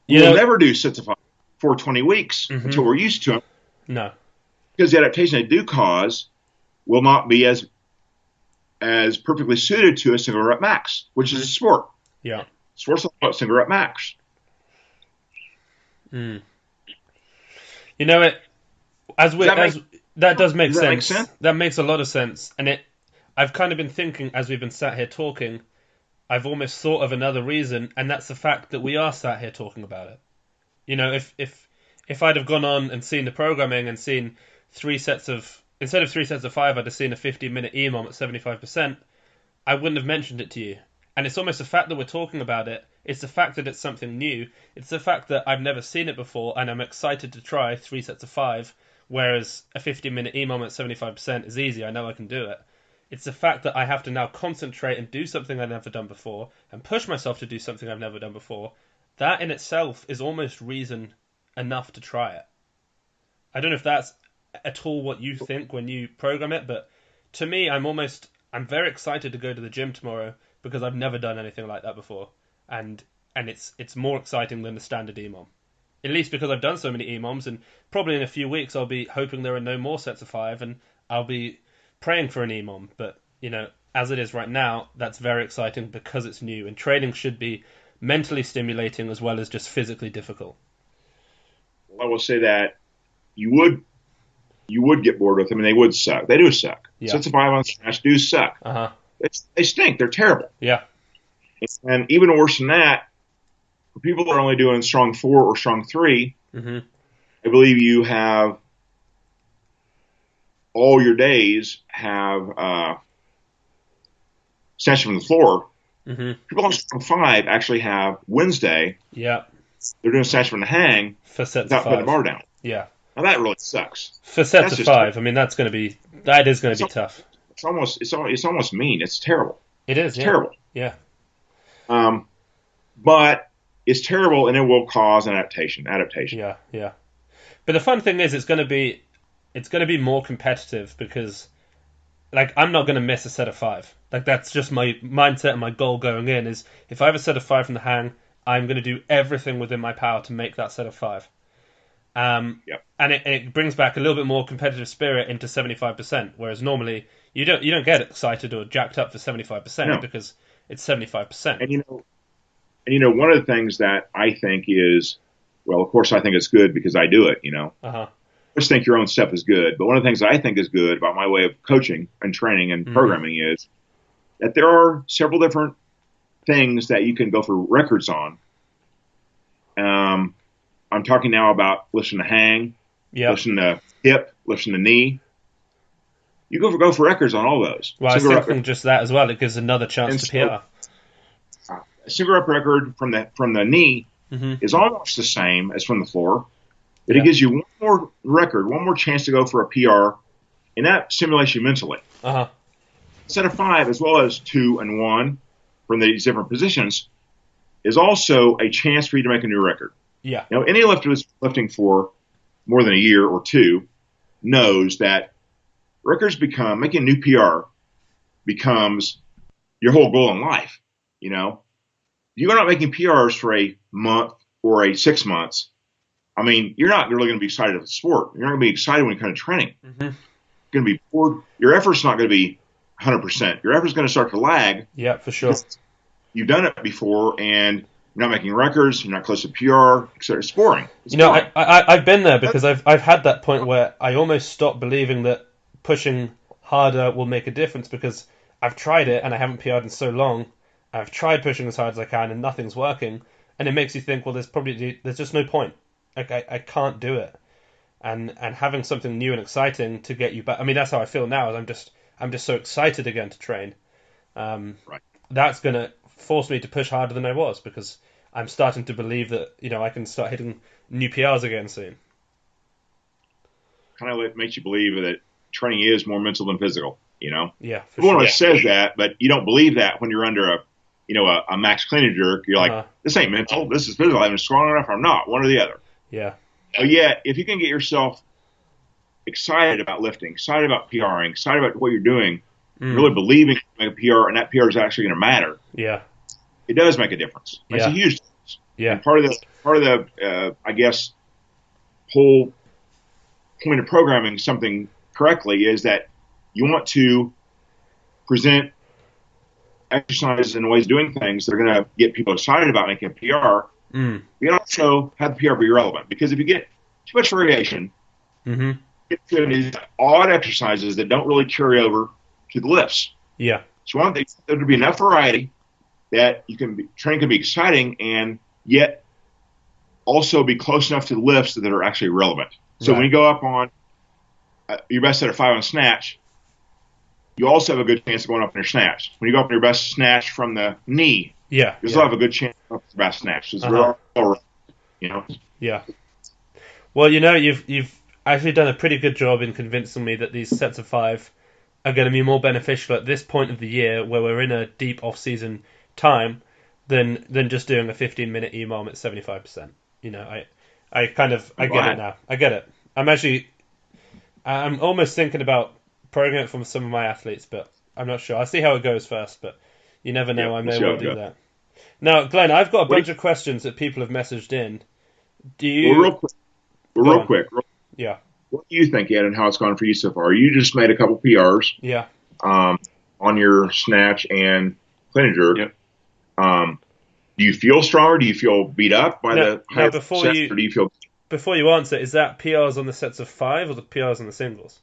We'll never do sets of 5 for 20 weeks until we're used to them. No. Because the adaptation they do cause will not be as perfectly suited to a single rep max, which is a sport. Yeah. Sports all about single rep max. Mm. You know it. That does make sense. That makes a lot of sense. And I've kind of been thinking, as we've been sat here talking, I've almost thought of another reason, and that's the fact that we are sat here talking about it. You know, if I'd have gone on and seen the programming and seen instead of 3 sets of 5, I'd have seen a 15-minute EMOM at 75%, I wouldn't have mentioned it to you. And it's almost the fact that we're talking about it. It's the fact that it's something new. It's the fact that I've never seen it before, and I'm excited to try 3 sets of 5. Whereas a 15-minute EMOM at 75% is easy. I know I can do it. It's the fact that I have to now concentrate and do something I've never done before and push myself to do something I've never done before. That in itself is almost reason enough to try it. I don't know if that's at all what you think when you program it, but to me, I'm very excited to go to the gym tomorrow because I've never done anything like that before. And it's more exciting than the standard EMOM. At least because I've done so many EMOMs, and probably in a few weeks I'll be hoping there are no more sets of 5, and I'll be praying for an EMOM. But, you know, as it is right now, that's very exciting because it's new, and training should be mentally stimulating as well as just physically difficult. Well, I will say that you would get bored with them, and they would suck. They do suck. Yeah. Sets of 5 on snatch do suck. Uh-huh. They stink. They're terrible. Yeah. And even worse than that, for people that are only doing strong 4 or strong 3, I believe you have all your days have snatch from the floor. People on strong 5 actually have Wednesday. Yeah. They're doing snatch from the hang for sets without of 5. putting the bar down. Yeah. Now that really sucks. For sets of 5, I mean that is going to be tough. It's almost mean. It's terrible. It is. It's terrible. Yeah. But it's terrible, and it will cause an adaptation. Yeah, yeah. But the fun thing is, it's going to be more competitive because, like, I'm not going to miss a set of 5. Like, that's just my mindset and my goal going in. Is if I have a set of 5 from the hang, I'm going to do everything within my power to make that set of 5. And it brings back a little bit more competitive spirit into 75%. Whereas normally you don't get excited or jacked up for 75% because it's 75%. And you know, And one of the things that I think is, well, of course I think it's good because I do it. Uh-huh. Just think your own stuff is good. But one of the things I think is good about my way of coaching and training and programming is that there are several different things that you can go for records on. I'm talking now about lifting to hang, lifting to hip, lifting to knee. You go for records on all those. Well, I was thinking just that as well. It gives another chance to PR. A single rep record from the knee is almost the same as from the floor. But it gives you one more record, one more chance to go for a PR, and that stimulates you mentally. Uh-huh. Set of 5, as well as 2 and 1 from these different positions, is also a chance for you to make a new record. Yeah. Now, any lifter that's lifting for more than a year or two knows that making a new PR becomes your whole goal in life. You're not making PRs for a month or 6 months. I mean, you're not really going to be excited about the sport. You're not going to be excited when you're kind of training. You're going to be bored. Your effort's not going to be 100%. Your effort's going to start to lag. Yeah, for sure. You've done it before, and you're not making records. You're not close to PR, etc. It's boring. I've been there because I've had that point where I almost stopped believing that pushing harder will make a difference because I've tried it and I haven't PR'd in so long. I've tried pushing as hard as I can and nothing's working, and it makes you think, well, there's just no point. Like I can't do it, and having something new and exciting to get you back. I mean, that's how I feel now. Is I'm just so excited again to train. Right. That's gonna force me to push harder than I was because I'm starting to believe that I can start hitting new PRs again soon. Kind of makes you believe that training is more mental than physical. Yeah. Everyone says that, but you don't believe that when you're under a max clean and jerk. You're like, this ain't mental. This is physical. I'm strong enough. Or I'm not. One or the other. Yeah. So yeah, if you can get yourself excited about lifting, excited about PRing, excited about what you're doing, really believing you can make a PR and that PR is actually going to matter. Yeah. It does make a difference. It makes a huge difference. Yeah. And part of the I guess whole point of programming something correctly is that you want to present exercises and ways of doing things that are going to get people excited about making a PR. You also have the PR be relevant because if you get too much variation, you get to these odd exercises that don't really carry over to the lifts. Yeah. So you want there to be enough variety that training can be exciting and yet also be close enough to the lifts that are actually relevant. So when you go up on your best set of 5 on snatch, you also have a good chance of going up in your snatch. When you go up in your best snatch from the knee, you still have a good chance of your best snatch. It's Yeah. Well, you've actually done a pretty good job in convincing me that these sets of 5 are going to be more beneficial at this point of the year where we're in a deep off-season time than just doing a 15-minute EMOM at 75%. I get it now. I get it. I'm almost thinking about programming it from some of my athletes, but I'm not sure. I'll see how it goes first, but you never know. I may well do that. Now, Glenn, I've got a bunch of questions that people have messaged in. Do you... Real quick. Yeah. What do you think, Ed, and how it's gone for you so far? You just made a couple PRs. Yeah. On your snatch and clean and jerk. Yep. Do you feel stronger? Do you feel beat up by the higher sets, or do you feel... Before you answer, is that PRs on the sets of 5 or the PRs on the singles?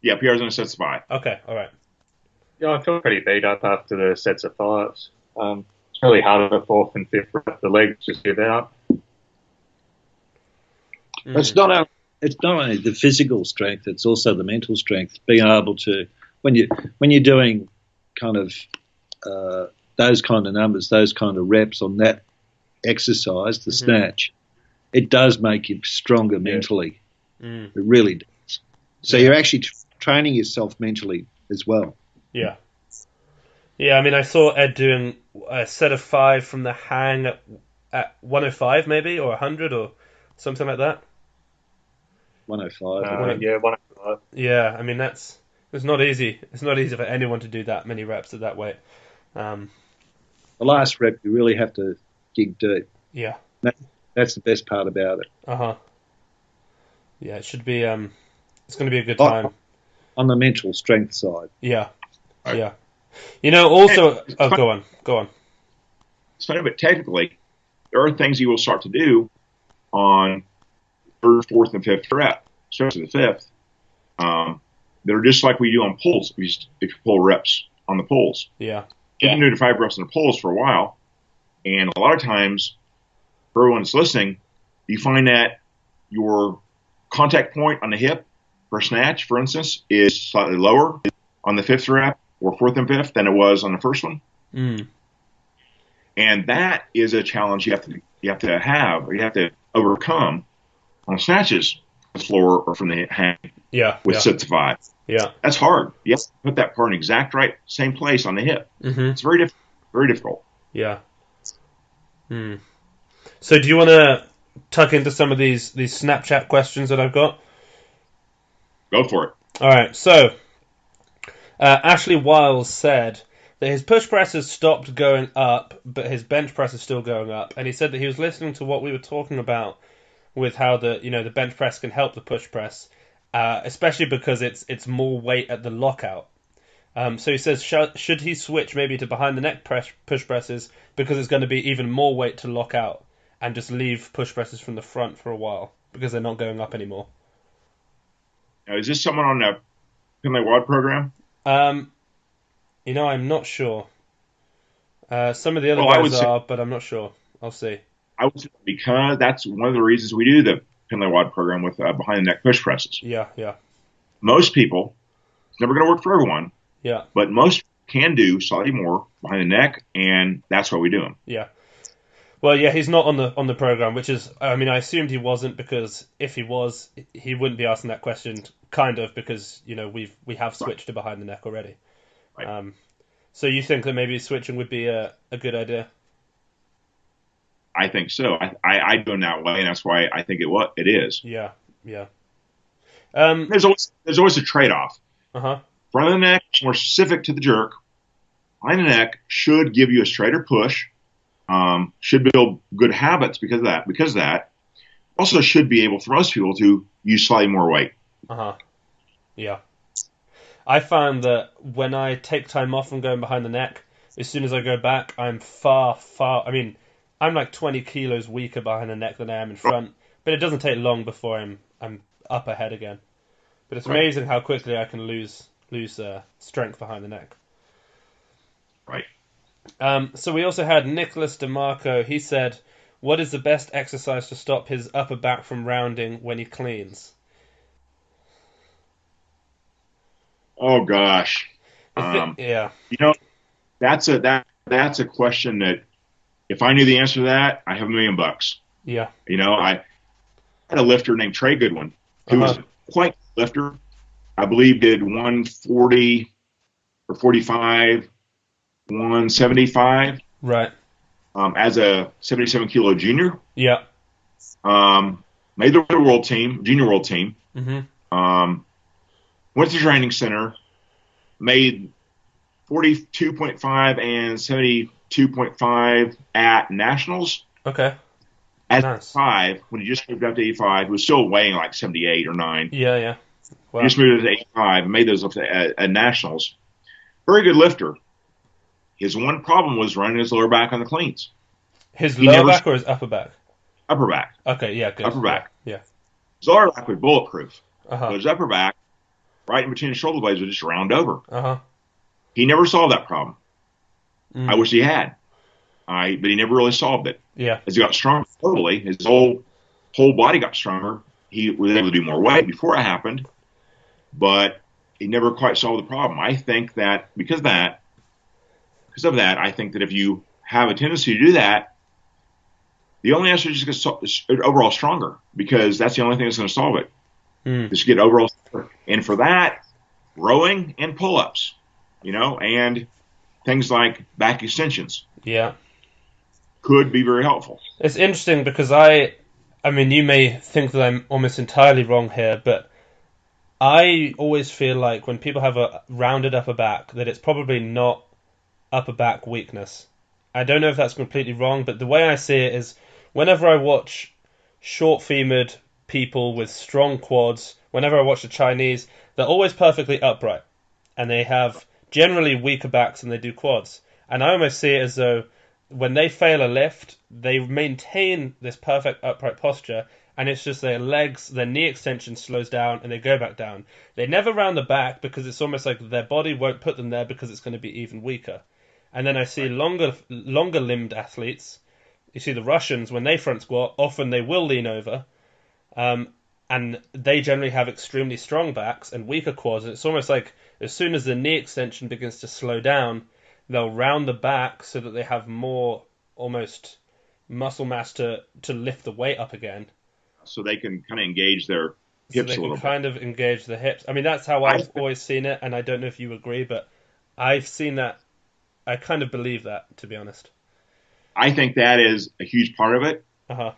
Yeah, PRs on the sets of 5. Okay, all right. Yeah, I feel pretty beat up after the sets of 5s. It's really hard at the 4th and 5th rep. The legs just give out. It's not only the physical strength; it's also the mental strength. Being able to, when you're doing kind of those kind of numbers, those kind of reps on that exercise, the snatch, it does make you stronger mentally. It really does. So you're actually training yourself mentally as well. Yeah. Yeah, I mean, I saw Ed doing a set of 5 from the hang at 105 maybe, or 100 or something like that. 105. Yeah, 105. Yeah, I mean, it's not easy. It's not easy for anyone to do that many reps at that weight. The last rep, you really have to dig deep. Yeah. That's the best part about it. Uh-huh. Yeah, it should be, it's going to be a good time. On the mental strength side. Yeah. Yeah. Also... Oh, go on. funny, but technically, there are things you will start to do on third, fourth, and fifth rep, especially the fifth, that are just like we do on pulls. If you pull reps on the pulls, yeah, you've been doing 5 reps on the pulls for a while, and a lot of times, for everyone that's listening, you find that your contact point on the hip for snatch, for instance, is slightly lower on the fifth rep or fourth and fifth than it was on the first one. And that is a challenge you have to overcome on snatches from the floor or from the hang with sets of 5. Yeah, that's hard. You have to put that part in exact same place on the hip. It's very difficult. Yeah. So do you want to tuck into some of these Snapchat questions that I've got? Go for it. All right. So Ashley Wiles said that his push press has stopped going up, but his bench press is still going up. And he said that he was listening to what we were talking about with how the bench press can help the push press, especially because it's more weight at the lockout. So he says, should he switch maybe to behind the neck push presses because it's going to be even more weight to lock out, and just leave push presses from the front for a while because they're not going up anymore? Now, is this someone on the Finlay WOD program? I'm not sure. Some of the other guys are, but I'm not sure. I'll see. I would say because that's one of the reasons we do the Finlay WOD program with behind the neck push presses. Yeah. Most people, it's never going to work for everyone. Yeah. But most can do slightly more behind the neck, and that's why we do them. Yeah. Well, yeah, he's not on the program, which is, I mean, I assumed he wasn't, because if he was, he wouldn't be asking that question, kind of, because we have switched to behind the neck already. Right. So you think that maybe switching would be a good idea? I think so. I do it that way, and that's why I think it is. Yeah. There's always a trade-off. Uh-huh. Front of the neck, more specific to the jerk. Behind the neck should give you a straighter push. Should build good habits because of that. Also should be able, for most people, to use slightly more weight. Uh-huh. Yeah. I found that when I take time off from going behind the neck, as soon as I go back, I'm I'm like 20 kilos weaker behind the neck than I am in front. But it doesn't take long before I'm up ahead again. But it's amazing how quickly I can lose strength behind the neck. Right. So we also had Nicholas DeMarco. He said, what is the best exercise to stop his upper back from rounding when he cleans? Oh gosh. Yeah. That's a question that if I knew the answer to that, I have $1 million. Yeah. I had a lifter named Trey Goodwin who was quite a lifter. I believe did 140 or 45, 175. Right. As a 77 kilo junior. Yeah. Made the world team, junior world team. Mm-hmm. Went to training center, made 42.5 and 72.5 at nationals. Okay. At 5, when he just moved up to 85, he was still weighing like 78 or 9. Yeah. Wow. He just moved up to 85 and made those up at nationals. Very good lifter. His one problem was running his lower back on the cleans. His lower back or his upper back? Upper back. Okay, yeah, good. Upper back. Yeah. His lower back was bulletproof. Uh-huh. But his upper back, right in between the shoulder blades, would just round over. Uh-huh. He never solved that problem. Mm. I wish he had. But he never really solved it. Yeah. As he got stronger totally, his whole body got stronger. He was able to do more weight before it happened, but he never quite solved the problem. I think that because of that, I think that if you have a tendency to do that, the only answer is just get overall stronger, because that's the only thing that's going to solve it. Just get overall stronger. And for that, rowing and pull-ups, and things like back extensions. Yeah. Could be very helpful. It's interesting because I mean, you may think that I'm almost entirely wrong here, but I always feel like when people have a rounded upper back, that it's probably not upper back weakness. I don't know if that's completely wrong, but the way I see it is whenever I watch short-femored people with strong quads, whenever I watch the Chinese, they're always perfectly upright, and they have generally weaker backs than they do quads. And I almost see it as though when they fail a lift, they maintain this perfect upright posture, and it's just their legs, their knee extension slows down, and they go back down. They never round the back because it's almost like their body won't put them there because it's going to be even weaker. And then I see longer limbed athletes. You see the Russians, when they front squat, often they will lean over, and they generally have extremely strong backs and weaker quads. And it's almost like as soon as the knee extension begins to slow down, they'll round the back so that they have more almost muscle mass to lift the weight up again. So they can kind of engage their hips a little bit. Kind of engage the hips. I mean, that's how I've always seen it, and I don't know if you agree, but I've seen that. I kind of believe that, to be honest. I think that is a huge part of it. Uh-huh.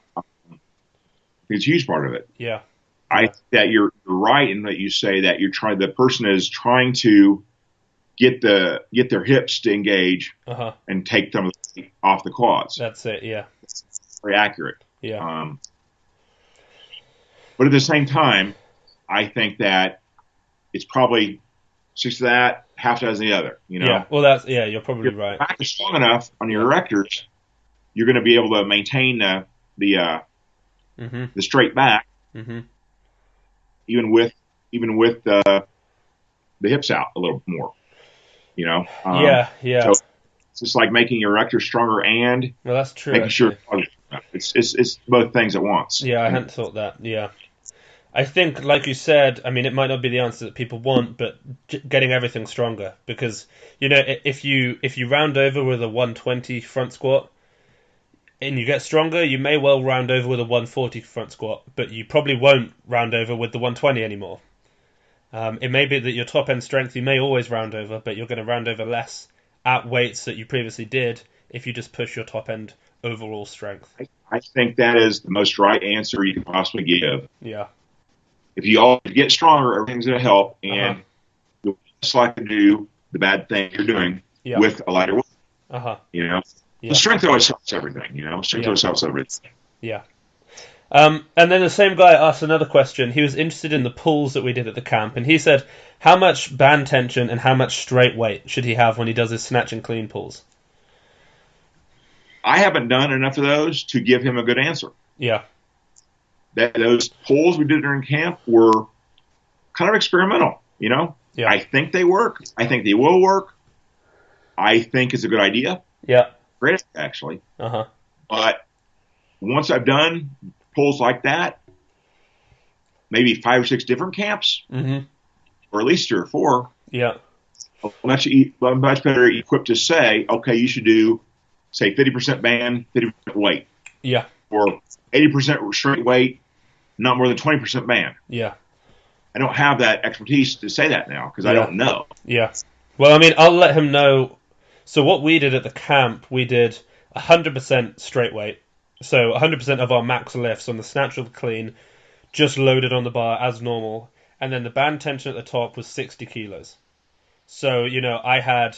It's a huge part of it. Yeah. I think that you're right in that you say that the person is trying to get their hips to engage and take them off the quads. That's it, yeah. It's very accurate. Yeah. But at the same time, I think that it's probably 6 of that, half a dozen the other. You know. Yeah. Well, you're probably right. If your back is strong enough on your erectors, you're going to be able to maintain the straight back, even with the hips out a little more. You know. Yeah. So it's just like making your erectors stronger and that's true. Making sure it's both things at once. Yeah, I hadn't thought that. Yeah. I think, like you said, I mean, it might not be the answer that people want, but getting everything stronger. Because, you know, if you round over with a 120 front squat and you get stronger, you may well round over with a 140 front squat, but you probably won't round over with the 120 anymore. It may be that your top end strength, you may always round over, but you're going to round over less at weights that you previously did if you just push your top end overall strength. I think that is the most right answer you can possibly give. Yeah. If you all get stronger, everything's going to help, and you'll less likely to do the bad thing you're doing with a lighter weight. You know, the strength always helps everything. You know, strength always helps everything. Yeah. And then the same guy asked another question. He was interested in the pulls that we did at the camp, and he said, how much band tension and how much straight weight should he have when he does his snatch and clean pulls? I haven't done enough of those to give him a good answer. Yeah. Those pulls we did during camp were kind of experimental, you know? Yeah. I think they work. I think they will work. I think it's a good idea. Yeah. Great, actually. But once I've done pulls like that, maybe 5 or 6 different camps, or at least 3 or 4, I'm much better equipped to say, okay, you should do, say, 50% band, 50% weight. Yeah. Or 80% straight weight, not more than 20% band. Yeah. I don't have that expertise to say that now because I don't know. Yeah. Well, I mean, I'll let him know. So what we did at the camp, we did 100% straight weight. So 100% of our max lifts on the snatch or the clean, just loaded on the bar as normal. And then the band tension at the top was 60 kilos. So, you know, I had,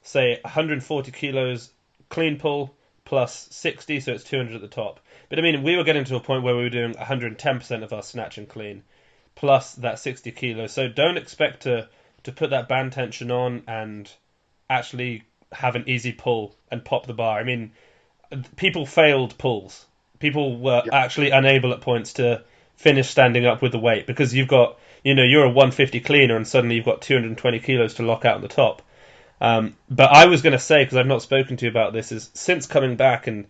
say, 140 kilos clean pull plus 60, so it's 200 at the top. But I mean, we were getting to a point where we were doing 110% of our snatch and clean, plus that 60 kilos. So don't expect to put that band tension on and actually have an easy pull and pop the bar. I mean, people failed pulls. People were actually unable at points to finish standing up with the weight because you've got, you know, you're a 150 cleaner and suddenly you've got 220 kilos to lock out on the top. But I was going to say, because I've not spoken to you about this, is since coming back and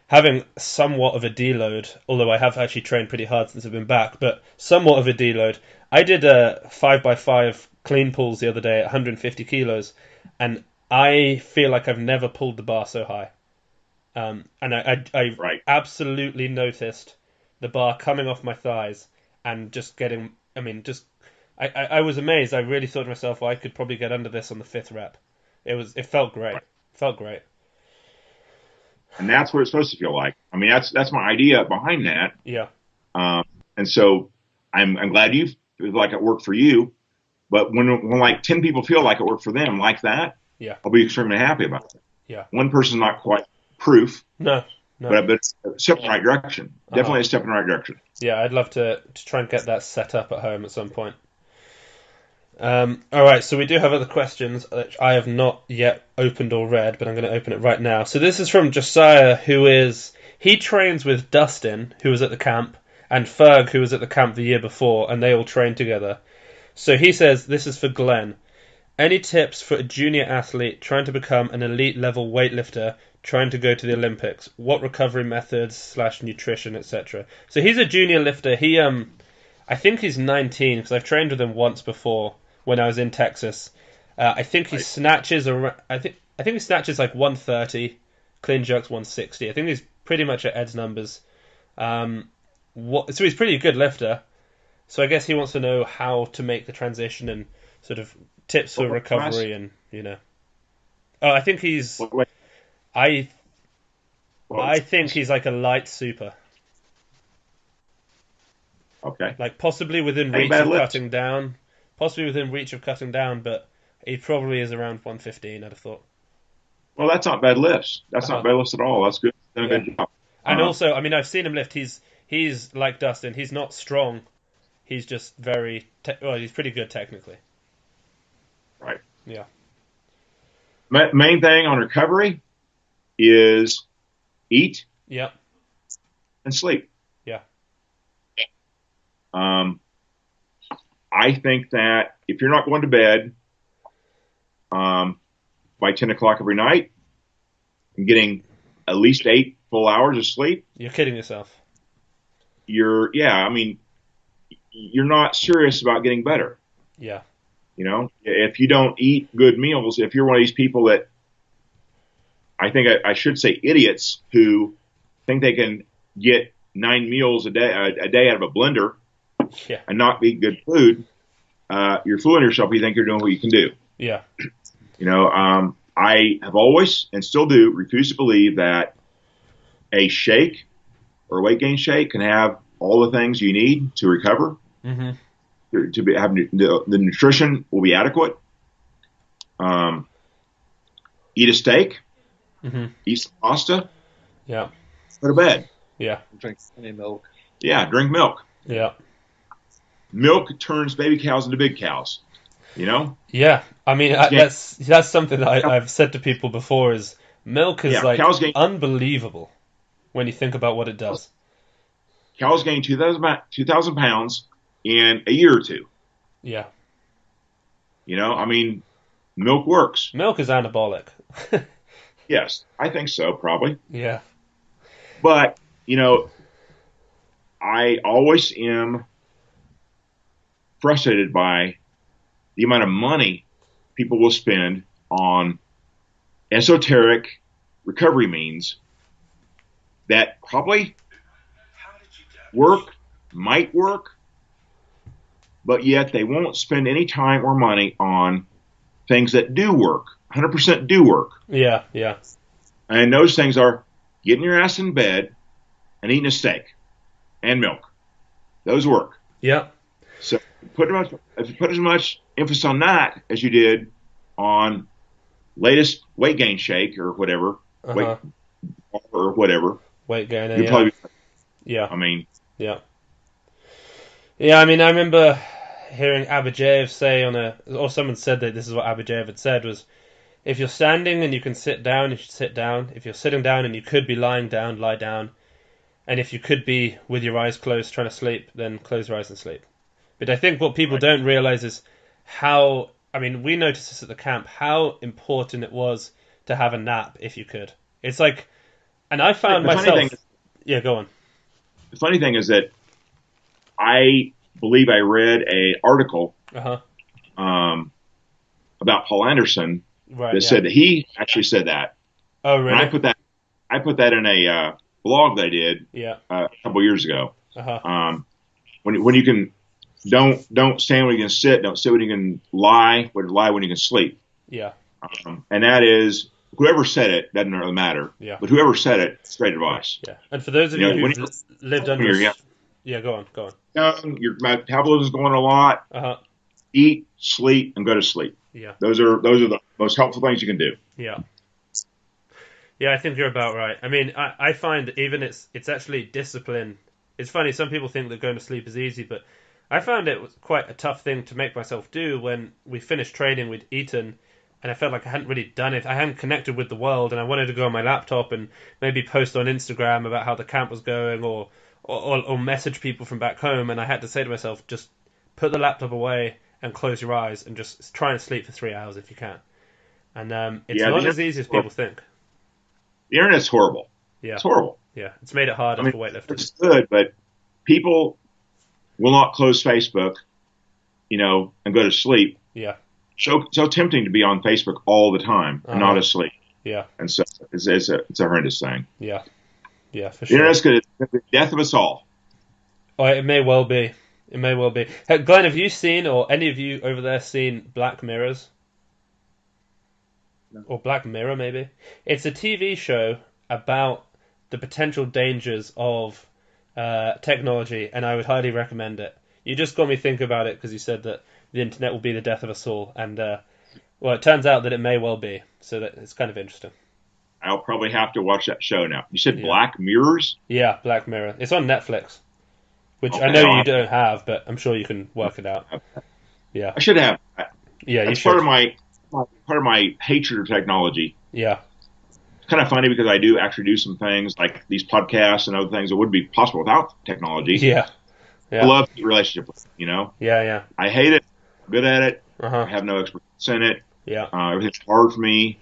having somewhat of a deload, although I have actually trained pretty hard since I've been back, but somewhat of a deload, I did a 5x5 clean pulls the other day at 150 kilos, and I feel like I've never pulled the bar so high. And I absolutely noticed the bar coming off my thighs and just getting, I mean, just, I was amazed. I really thought to myself, well, I could probably get under this on the 5th rep. It felt great. Right. Felt great. And that's what it's supposed to feel like. I mean, that's my idea behind that. Yeah. And so I'm glad you feel like it worked for you. But when like 10 people feel like it worked for them like that, I'll be extremely happy about it. Yeah. One person's not quite proof. No. But it's a step in the right direction. Definitely a step in the right direction. Yeah, I'd love to try and get that set up at home at some point. All right, so we do have other questions which I have not yet opened or read, but I'm going to open it right now. So this is from Josiah, he trains with Dustin, who was at the camp, and Ferg, who was at the camp the year before, and they all trained together. So he says, this is for Glenn. Any tips for a junior athlete trying to become an elite level weightlifter, trying to go to the Olympics? What recovery methods / nutrition, etc. So he's a junior lifter. I think he's 19 because I've trained with him once before when I was in Texas. I think he snatches around, I think he snatches like 130, clean jerks 160. I think he's pretty much at Ed's numbers. So he's a pretty good lifter. So I guess he wants to know how to make the transition and sort of tips for recovery and, Oh, I think he's... I think he's like a light super. Okay. Like possibly within reach of cutting down. Possibly within reach of cutting down, but he probably is around 115, I'd have thought. Well, that's not bad lifts. That's not bad lifts at all. That's good. Done a good job. And also, I mean, I've seen him lift. He's like Dustin. He's not strong. He's just he's pretty good technically. Right. Yeah. Main thing on recovery is eat. Yeah. And sleep. Yeah. I think that if you're not going to bed by 10 o'clock every night and getting at least 8 full hours of sleep, you're kidding yourself. You're not serious about getting better. Yeah. If you don't eat good meals, if you're one of these people that, I think I should say idiots who think they can get 9 meals a day out of a blender and not be good food, you're fooling yourself. You think you're doing what you can do. Yeah. I have always and still do refuse to believe that a shake or a weight gain shake can have all the things you need to recover. Mm-hmm. The nutrition will be adequate. Eat a steak. Mm-hmm. Eat some pasta. Yeah. Go to bed. Yeah. Drink plenty of milk. Yeah, drink milk. Yeah. Milk turns baby cows into big cows. Yeah. I mean, that's something that I've said to people before. Is milk is unbelievable when you think about what it does. Cows gain 2,000 pounds in a year or two. Yeah. I mean, milk works. Milk is anabolic. Yes, I think so, probably. Yeah. But, I always am frustrated by the amount of money people will spend on esoteric recovery means that probably might work, but yet they won't spend any time or money on things that do work, 100% do work. Yeah, yeah. And those things are getting your ass in bed and eating a steak and milk. Those work. Yeah. So if you put as much emphasis on that as you did on latest weight gain shake or whatever, weight gainer, you'd probably yeah. I mean, yeah. Yeah, I mean, I remember hearing Abajev say or someone said that this is what Abajev had said was, if you're standing and you can sit down, you should sit down. If you're sitting down and you could be lying down, lie down. And if you could be with your eyes closed trying to sleep, then close your eyes and sleep. But I think what people don't realize is how, I mean, we noticed this at the camp, how important it was to have a nap if you could. It's like, and I found myself... Yeah, go on. The funny thing is that I believe I read an article about Paul Anderson that said that he actually said that. Oh, really? And I put that in a blog that I did a couple years ago. When you can don't stand when you can sit, don't sit when you can lie, but lie when you can sleep. Yeah. And that is whoever said it doesn't really matter. Yeah. But whoever said it, it's great advice. Yeah. And for those of you who've lived under, go on. Your metabolism is going a lot. Eat, sleep, and go to sleep. Yeah. Those are the most helpful things you can do. Yeah. Yeah, I think you're about right. I mean, I find even it's actually discipline. It's funny, some people think that going to sleep is easy, but I found it was quite a tough thing to make myself do when we finished training. We'd eaten, and I felt like I hadn't really done it. I hadn't connected with the world, and I wanted to go on my laptop and maybe post on Instagram about how the camp was going, or message people from back home. And I had to say to myself, just put the laptop away and close your eyes and just try and sleep for 3 hours if you can. And it's not as easy as people think. The internet's horrible. Yeah, it's horrible. Yeah, it's made it harder for weightlifting. It's good, but people will not close Facebook, and go to sleep. Yeah. So tempting to be on Facebook all the time and not asleep. Yeah. And so it's a horrendous thing. Yeah. Yeah, for The sure. internet's going to be the death of us all. Oh, it may well be. It may well be. Hey, Glenn, have you seen, or any of you over there seen Black Mirrors? No. Or Black Mirror, maybe? It's a TV show about the potential dangers of technology, and I would highly recommend it. You just got me think about it because you said that the internet will be the death of us all, and it turns out that it may well be, so that it's kind of interesting. I'll probably have to watch that show now. You said Black Mirrors? Yeah, Black Mirror. It's on Netflix, which I know you don't have, but I'm sure you can work it out. Yeah, I should have. Yeah, that's part of my hatred of technology. Yeah. It's kind of funny because I do actually do some things like these podcasts and other things that would be possible without technology. Yeah. I love the relationship with it, Yeah. I hate it. I'm good at it. Uh-huh. I have no expertise in it. Yeah. Everything's hard for me.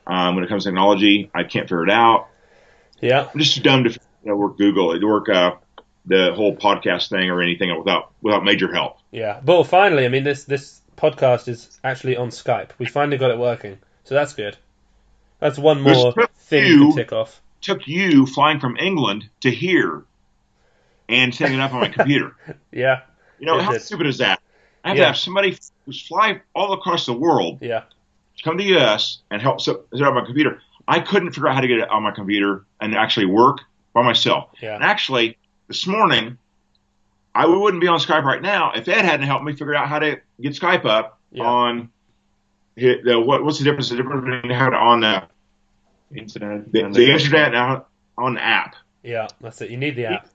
When it comes to technology, I can't figure it out. Yeah. I'm just too dumb to work Google, to work the whole podcast thing or anything without major help. Yeah. But finally, I mean, this podcast is actually on Skype. We finally got it working, so that's good. That's one more thing to tick off. Took you flying from England to here and setting it up on my computer. Yeah. How stupid is that? I have to have somebody who's fly all across the world to come to the U.S. and help set up my computer. I couldn't figure out how to get it on my computer and actually work by myself. Yeah. And actually, this morning, we wouldn't be on Skype right now if Ed hadn't helped me figure out how to get Skype up on what's the difference? The difference between how to on the internet, the internet now on the app. Yeah, that's it. You need the app.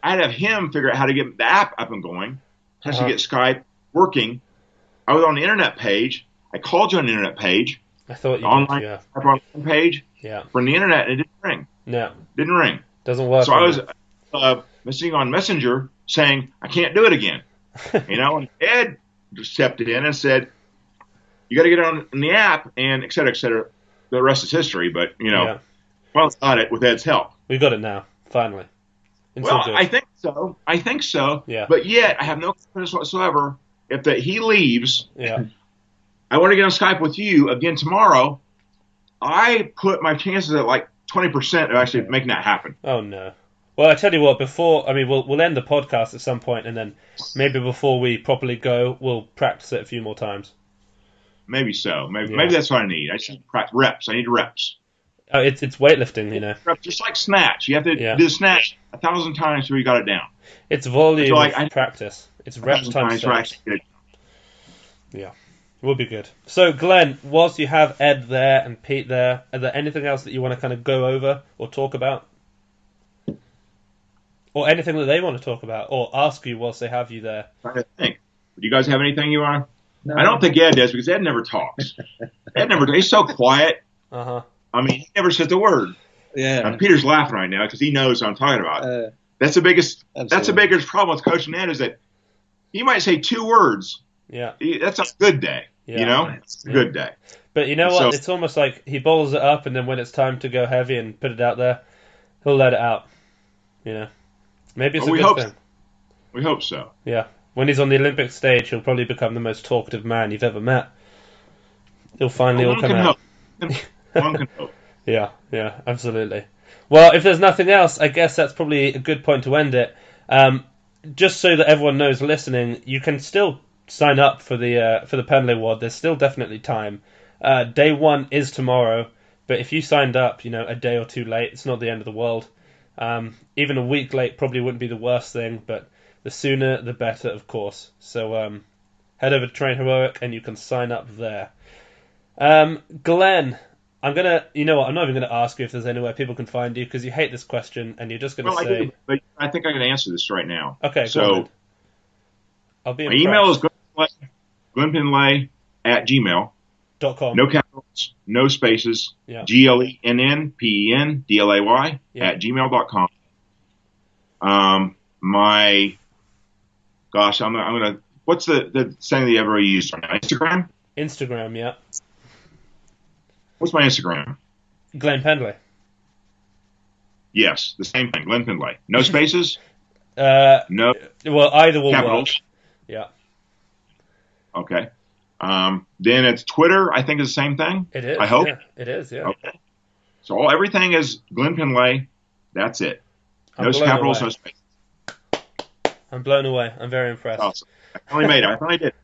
I'd have him figure out how to get the app up and going, how to get Skype working. I was on the internet page. I called you on the internet page. I thought you online, did, online page. Yeah. From the internet, and it didn't ring. No. Didn't ring. Doesn't work. So I was messaging on Messenger saying, I can't do it again. And Ed stepped in and said, you got to get on the app and et cetera, et cetera. The rest is history, but, well, it's got it with Ed's help. We got it now, finally. I think so. Yeah. But yet, I have no confidence whatsoever if he leaves. Yeah. I want to get on Skype with you again tomorrow. I put my chances at like 20% of actually making that happen. Oh, no. Well, I tell you what, we'll end the podcast at some point, and then maybe before we properly go, we'll practice it a few more times. Maybe so. Maybe that's what I need. I should practice reps. I need reps. Oh, it's weightlifting, Reps, just like snatch. You have to do the snatch 1,000 times until you got it down. It's volume practice. It's reps times steps. Yeah, we'll be good. So, Glenn, whilst you have Ed there and Pete there, are there anything else that you want to kind of go over or talk about? Or anything that they want to talk about or ask you whilst they have you there? I'm trying to think. Do you guys have anything you want? No. I don't think Ed does because Ed never talks. He's so quiet. Uh-huh. I mean, he never says a word. Yeah. And Peter's laughing right now because he knows what I'm talking about. That's the biggest problem with coaching Ed is that he might say 2 words. Yeah. That's a good day. Yeah. It's a good day. But you know what? So, it's almost like he bowls it up and then when it's time to go heavy and put it out there, he'll let it out. Maybe it's a good thing. We hope so. Yeah. When he's on the Olympic stage, he'll probably become the most talkative man you've ever met. He'll finally all come out. One can hope. Yeah, absolutely. Well, if there's nothing else, I guess that's probably a good point to end it. Just so that everyone knows listening, you can still sign up for the Penley Award. There's still definitely time. Day 1 is tomorrow, but if you signed up, a day or 2 late, it's not the end of the world. Even a week late probably wouldn't be the worst thing, but the sooner the better, of course. So head over to Train Heroic and you can sign up there. Glenn, I'm not even gonna ask you if there's anywhere people can find you because you hate this question and you're just gonna say. I do, but I think I can answer this right now. Okay. So, I'll be My impressed. email is glenpenlay@gmail.com. No capitals, no spaces. Yeah. GLENNPENDLAY @gmail.com. I'm gonna. What's the saying that you ever used on Instagram? Instagram, yeah. What's my Instagram? Glenn Pendlay. Yes, the same thing. Glenn Pendlay. No spaces. No. Well, either will capitals. work. Yeah. Okay. Then it's Twitter. I think is the same thing. It is. I hope yeah. It is. Yeah. Okay. So everything is Glenn Pendlay. That's it. No capitals, no spaces. I'm blown away. I'm very impressed. Awesome. I finally made it. I finally did.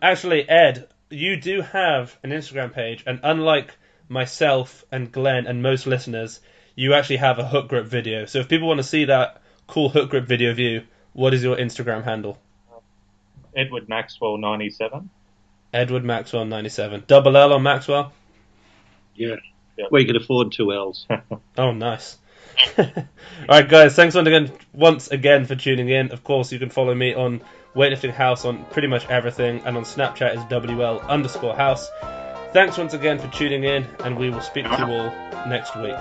Actually, Ed, you do have an Instagram page, and unlike myself and Glenn and most listeners, you actually have a hook grip video. So if people want to see that cool hook grip video of you, what is your Instagram handle? Edward Maxwell 97. Edward Maxwell 97. Double L on Maxwell? Yeah. We could afford 2 L's. Oh, nice. Alright guys, thanks once again for tuning in. Of course, you can follow me on Weightlifting House on pretty much everything, and on Snapchat is WL_house. Thanks once again for tuning in, and we will speak to you all next week.